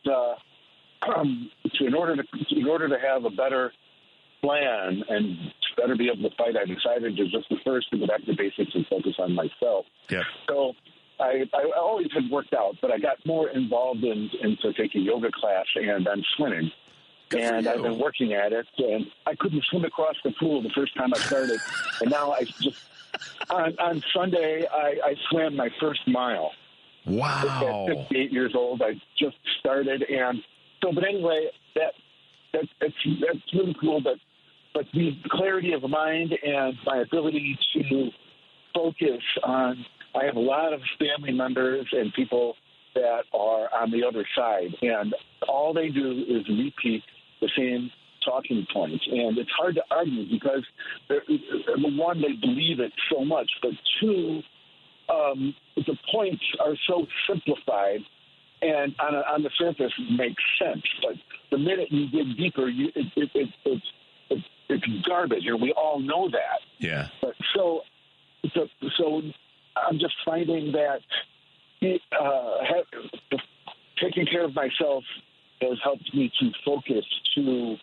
S11: in order to have a better plan and better be able to fight, I decided to just first to go back to basics and focus on myself.
S4: Yeah.
S11: So I always had worked out, but I got more involved into taking yoga class and then swimming. And I've been working at it, and I couldn't swim across the pool the first time I started, and now I just. On Sunday, I swam my first mile.
S4: Wow!
S11: At 58 years old, I just started, and so. But anyway, that's really cool. But the clarity of mind and my ability to focus on. I have a lot of family members and people that are on the other side, and all they do is repeat the same talking points, and it's hard to argue because one, they believe it so much, but two, the points are so simplified and on the surface makes sense, but the minute you dig deeper, it's garbage, and we all know that.
S4: Yeah.
S11: But so I'm just finding that taking care of myself has helped me to focus to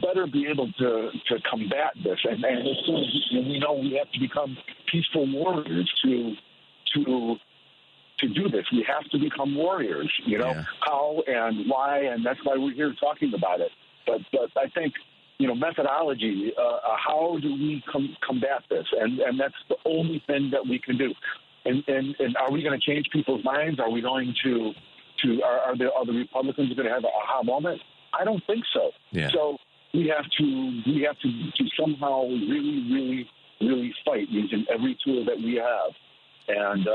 S11: better be able to combat this, and as soon as we know we have to become peaceful warriors to do this. We have to become warriors. How and why, and that's why we're here talking about it. But I think methodology. How do we combat this? And that's the only thing that we can do. And are we going to change people's minds? Are we going to are the Republicans going to have an aha moment? I don't think so.
S4: Yeah.
S11: So we have to somehow really, really, really fight using every tool that we have. And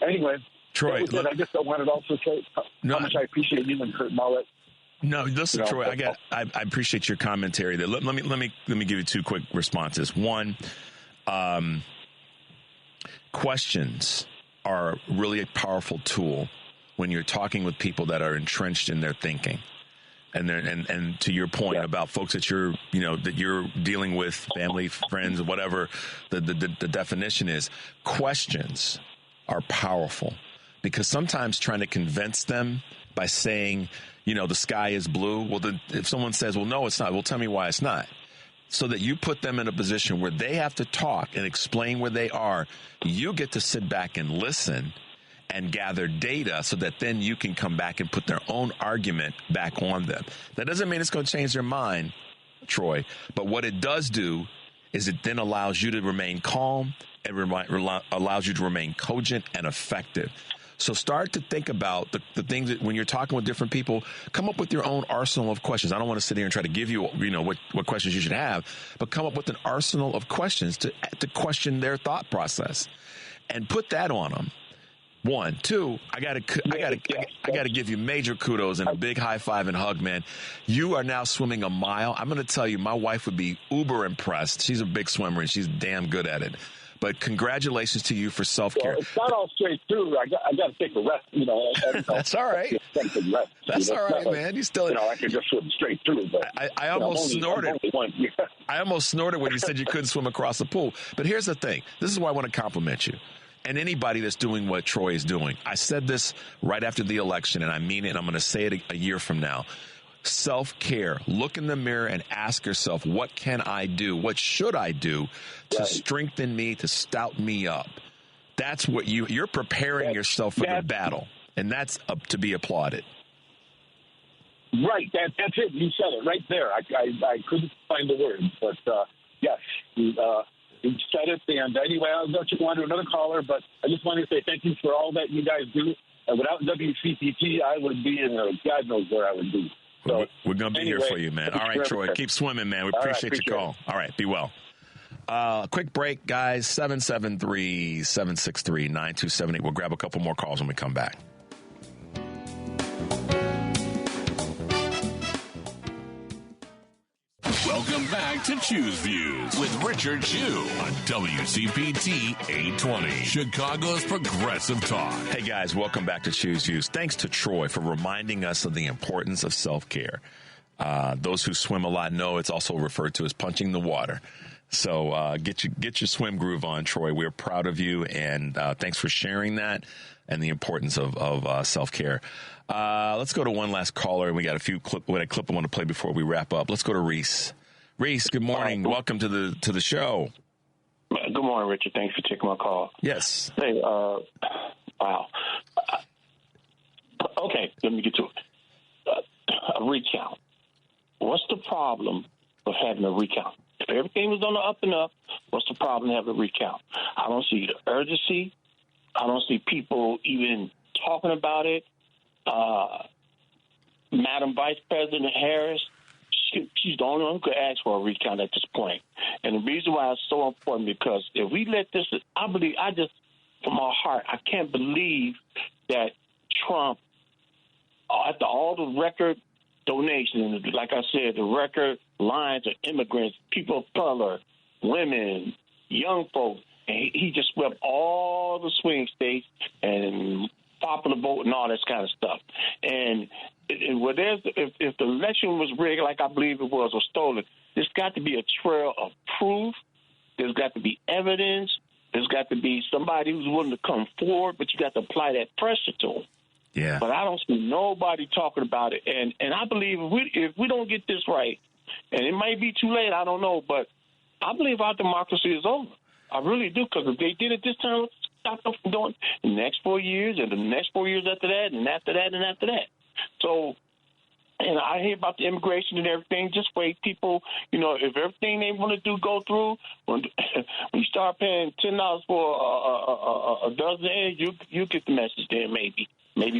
S11: anyway,
S4: Troy,
S11: I guess I wanted to also say how much I appreciate you and Kurt Mullet.
S4: No, listen, Troy. I appreciate your commentary there. Let me give you two quick responses. One, questions are really a powerful tool when you're talking with people that are entrenched in their thinking. And to your point about folks that you're dealing with, family, friends, whatever the definition is, questions are powerful because sometimes trying to convince them by saying, the sky is blue. Well, then if someone says, well, no, it's not. Well, tell me why it's not. So that you put them in a position where they have to talk and explain where they are. You get to sit back and listen and gather data so that then you can come back and put their own argument back on them. That doesn't mean it's going to change their mind, Troy, but what it does do is it then allows you to remain calm and allows you to remain cogent and effective. So start to think about the things that when you're talking with different people, come up with your own arsenal of questions. I don't want to sit here and try to give you, what questions you should have, but come up with an arsenal of questions to question their thought process and put that on them. One, two, I gotta give you major kudos and a big high five and hug, man. You are now swimming a mile. I'm going to tell you, my wife would be uber impressed. She's a big swimmer and she's damn good at it. But congratulations to you for self-care.
S11: Well, it's not all straight through. I got to take a rest,
S4: That's all right.
S11: Rest,
S4: That's all right, man. You still,
S11: I can just swim straight through. But
S4: I almost snorted. I almost snorted when you said you couldn't swim across the pool. But here's the thing. This is why I want to compliment you. And anybody that's doing what Troy is doing. I said this right after the election, and I mean it, and I'm going to say it a year from now. Self-care. Look in the mirror and ask yourself, what can I do? What should I do to strengthen me, to stout me up? That's what you're preparing yourself for the battle, and that's up to be applauded.
S11: Right. That's it. You said it right there. I couldn't find the words, but yes, you said it. And anyway, I'll let you go on to another caller, but I just wanted to say thank you for all that you guys do. And without WCPT, I would be in God knows where I would be. So,
S4: we're going to be here for you, man. All right, Troy, keep swimming, man. We appreciate your call. All right, be well. Quick break, guys. 773-763-9278. We'll grab a couple more calls when we come back.
S1: Welcome back to Choose Views with Richard Chew on WCPT 820, Chicago's Progressive Talk.
S4: Hey, guys, welcome back to Choose Views. Thanks to Troy for reminding us of the importance of self-care. Those who swim a lot know it's also referred to as punching the water. So get your swim groove on, Troy. We're proud of you, and thanks for sharing that and the importance of self-care. Let's go to one last caller. We got a clip I want to play before we wrap up. Let's go to Reese. Reese, good morning. Welcome to the show.
S12: Good morning, Richard. Thanks for taking my call.
S4: Yes.
S12: Hey, wow. Okay, let me get to it. A recount. What's the problem of having a recount? If everything was on the up and up, what's the problem having a recount? I don't see the urgency. I don't see people even talking about it. Madam Vice President Harris, she's the only one who could ask for a recount at this point. And the reason why it's so important, because if we let this, from my heart, I can't believe that Trump, after all the record donations, like I said, the record lines of immigrants, people of color, women, young folks, and he just swept all the swing states and popular vote and all this kind of stuff. And if the election was rigged, like I believe it was, or stolen, there's got to be a trail of proof. There's got to be evidence. There's got to be somebody who's willing to come forward, but you got to apply that pressure to them.
S4: Yeah.
S12: But I don't see nobody talking about it. And I believe if we don't get this right, and it might be too late, I don't know, but I believe our democracy is over. I really do, because if they did it this time, stop them from doing the next 4 years and the next 4 years after that and after that and after that. So, and I hear about the immigration and everything. Just wait, people. If everything they want to do go through, when you start paying $10 for a dozen eggs, you get the message there. Maybe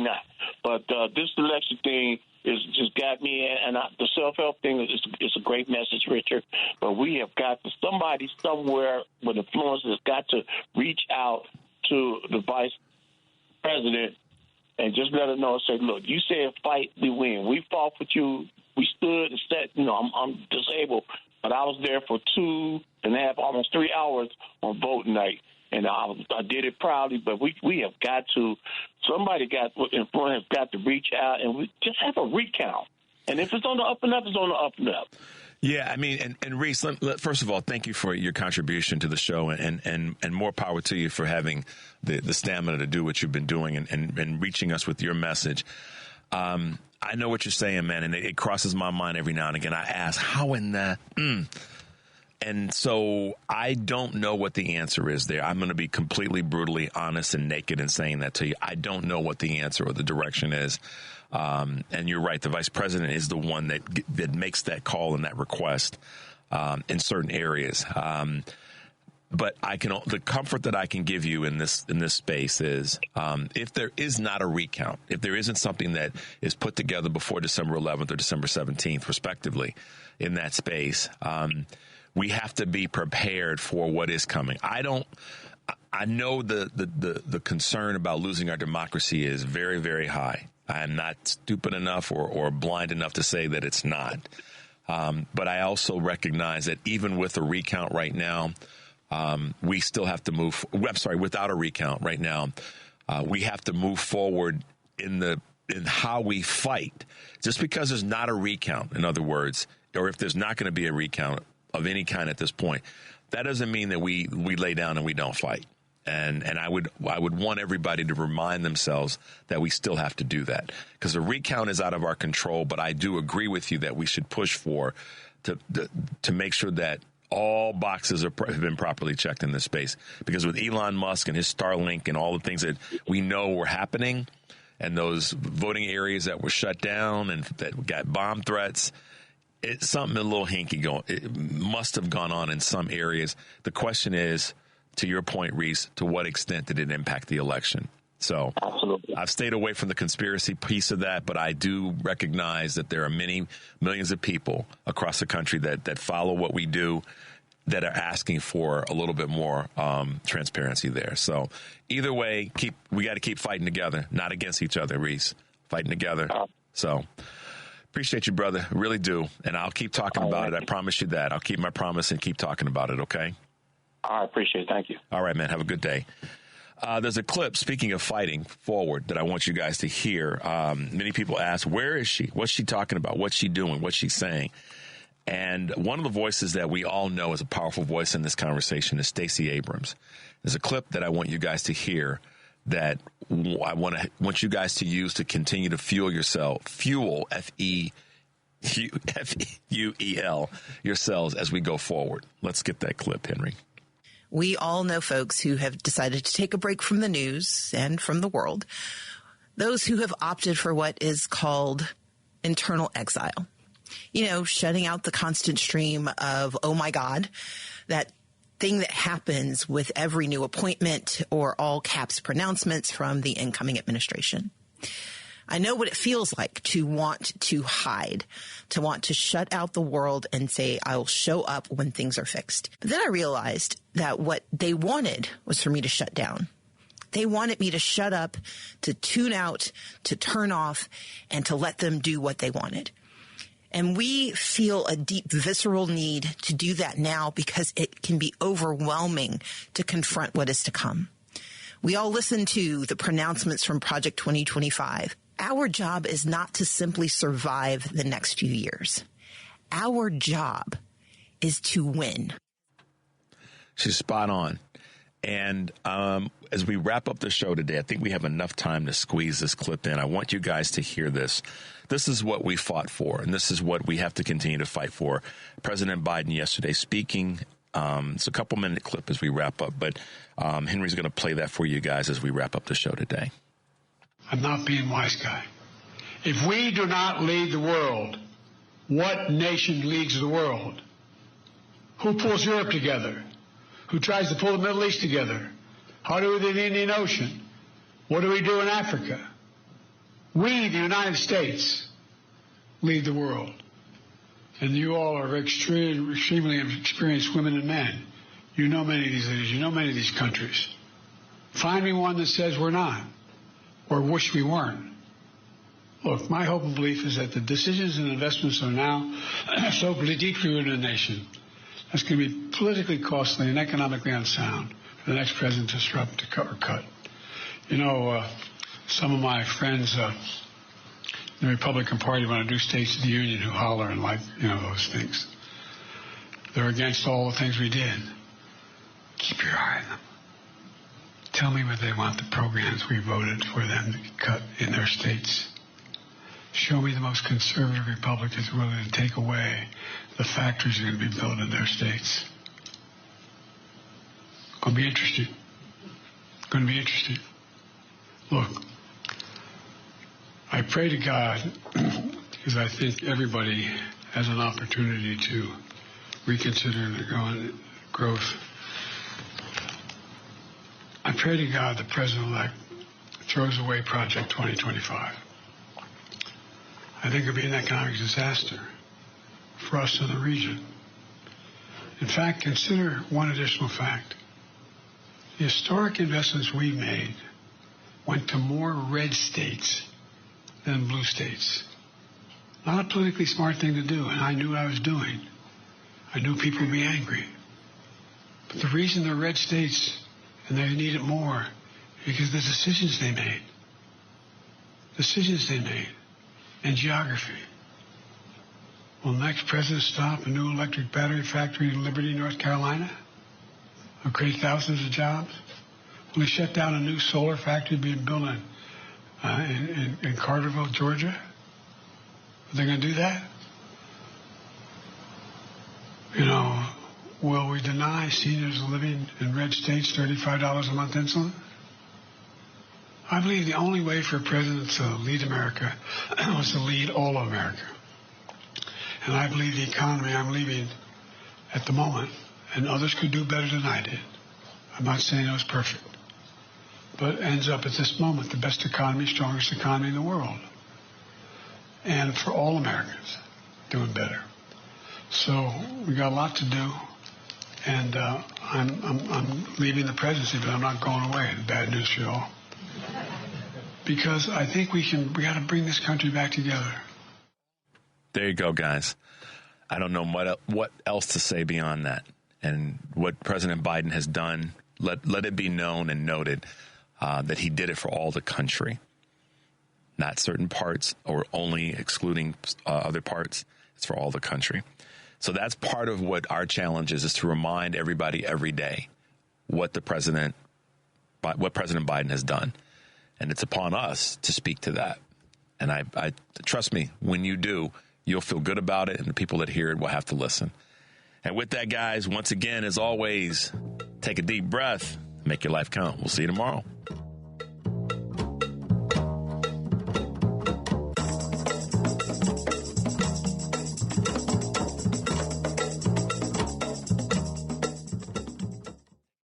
S12: not. But this election thing is just got me, and the self-help thing is a great message, Richard. But we have got somebody somewhere with influence has got to reach out to the vice president and just let her know and say, look, you said fight, we win. We fought with you. We stood and said, I'm disabled, but I was there for 2.5, almost 3 hours on voting night. And I did it proudly, but we have got to, somebody has got to reach out and we just have a recount. And if it's on the up and up, it's on the up and up.
S4: Yeah, I mean, and Reese, first of all, thank you for your contribution to the show, and more power to you for having the stamina to do what you've been doing and reaching us with your message. I know what you're saying, man, and it crosses my mind every now and again. I ask, how in the... And so I don't know what the answer is there. I'm going to be completely brutally honest and naked in saying that to you. I don't know what the answer or the direction is. And you're right. The vice president is the one that makes that call and that request in certain areas. But the comfort that I can give you in this space is if there is not a recount, if there isn't something that is put together before December 11th or December 17th, respectively, in that space, we have to be prepared for what is coming. I know the concern about losing our democracy is very, very high. I'm not stupid enough or blind enough to say that it's not. But I also recognize that even with a recount right now, we still have to move. I'm sorry, without a recount right now, we have to move forward in how we fight. Just because there's not a recount, in other words, or if there's not going to be a recount of any kind at this point, that doesn't mean that we lay down and we don't fight. And I would want everybody to remind themselves that we still have to do that, because the recount is out of our control. But I do agree with you that we should push to make sure that all boxes have been properly checked in this space. Because with Elon Musk and his Starlink and all the things that we know were happening, and those voting areas that were shut down and that got bomb threats, it's something a little hinky going. It must have gone on in some areas. The question is, to your point, Reese, to what extent did it impact the election? So
S9: absolutely,
S4: I've stayed away from the conspiracy piece of that, but I do recognize that there are millions of people across the country that follow what we do, that are asking for a little bit more transparency there. So either way, we got to keep fighting together, not against each other, Reese. Fighting together. So appreciate you, brother. Really do. And I'll keep talking about it. I promise you that. I'll keep my promise and keep talking about it, okay?
S9: I appreciate it. Thank you.
S4: All right, man. Have a good day. There's a clip, speaking of fighting forward, that I want you guys to hear. Many people ask, where is she? What's she talking about? What's she doing? What's she saying? And one of the voices that we all know is a powerful voice in this conversation is Stacey Abrams. There's a clip that I want you guys to hear that I want you guys to use to continue to fuel, F-E-U-E-L, yourselves as we go forward. Let's get that clip, Henry.
S13: We all know folks who have decided to take a break from the news and from the world. Those who have opted for what is called internal exile. Shutting out the constant stream of, oh my God, that thing that happens with every new appointment or all caps pronouncements from the incoming administration. I know what it feels like to want to hide, to want to shut out the world and say, I will show up when things are fixed. But then I realized that what they wanted was for me to shut down. They wanted me to shut up, to tune out, to turn off, and to let them do what they wanted. And we feel a deep visceral need to do that now because it can be overwhelming to confront what is to come. We all listen to the pronouncements from Project 2025. Our job is not to simply survive the next few years. Our job is to win.
S4: She's spot on. And as we wrap up the show today, I think we have enough time to squeeze this clip in. I want you guys to hear this. This is what we fought for, and this is what we have to continue to fight for. President Biden yesterday speaking. It's a couple-minute clip as we wrap up, but Henry's going to play that for you guys as we wrap up the show today.
S14: I'm not being wise guy. If we do not lead the world, what nation leads the world? Who pulls Europe together? Who tries to pull the Middle East together? How do we do the Indian Ocean? What do we do in Africa? We, the United States, lead the world. And you all are extremely experienced women and men. You know many of these leaders. You know many of these countries. Find me one that says we're not, or wish we weren't. Look, my hope and belief is that the decisions and investments are now so deeply rooted in the nation that's going to be politically costly and economically unsound for the next president to disrupt, to cut or cut. Some of my friends in the Republican Party want to do States of the Union who holler and those things. They're against all the things we did. Keep your eye on them. Tell me what they want the programs we voted for them to cut in their states. Show me the most conservative Republicans willing to take away the factories that are going to be built in their states. Going to be interesting. Going to be interesting. Look, I pray to God, because I think everybody has an opportunity to reconsider their growth. I pray to God the President-elect throws away Project 2025. I think it would be an economic disaster for us in the region. In fact, consider one additional fact. The historic investments we made went to more red states than blue states. Not a politically smart thing to do, and I knew what I was doing. I knew people would be angry. But the reason they're red states and they need it more because the decisions they made. And geography. Will the next president stop a new electric battery factory in Liberty, North Carolina? Will create thousands of jobs? Will he shut down a new solar factory being built in Carterville, Georgia? Are they going to do that? Will we deny seniors living in red states $35 a month insulin? I believe the only way for a president to lead America was to lead all of America. And I believe the economy I'm leaving at the moment, and others could do better than I did. I'm not saying it was perfect. But it ends up at this moment the best economy, strongest economy in the world. And for all Americans, doing better. So we got a lot to do. And I'm leaving the presidency, but I'm not going away. Bad news for you all. Because I think we got to bring this country back together.
S4: There you go, guys. I don't know what else to say beyond that. And what President Biden has done, let it be known and noted that he did it for all the country, not certain parts or only excluding other parts. It's for all the country. So that's part of what our challenge is to remind everybody every day what President Biden has done. And it's upon us to speak to that. And I trust me, when you do, you'll feel good about it, and the people that hear it will have to listen. And with that, guys, once again, as always, take a deep breath, make your life count. We'll see you tomorrow.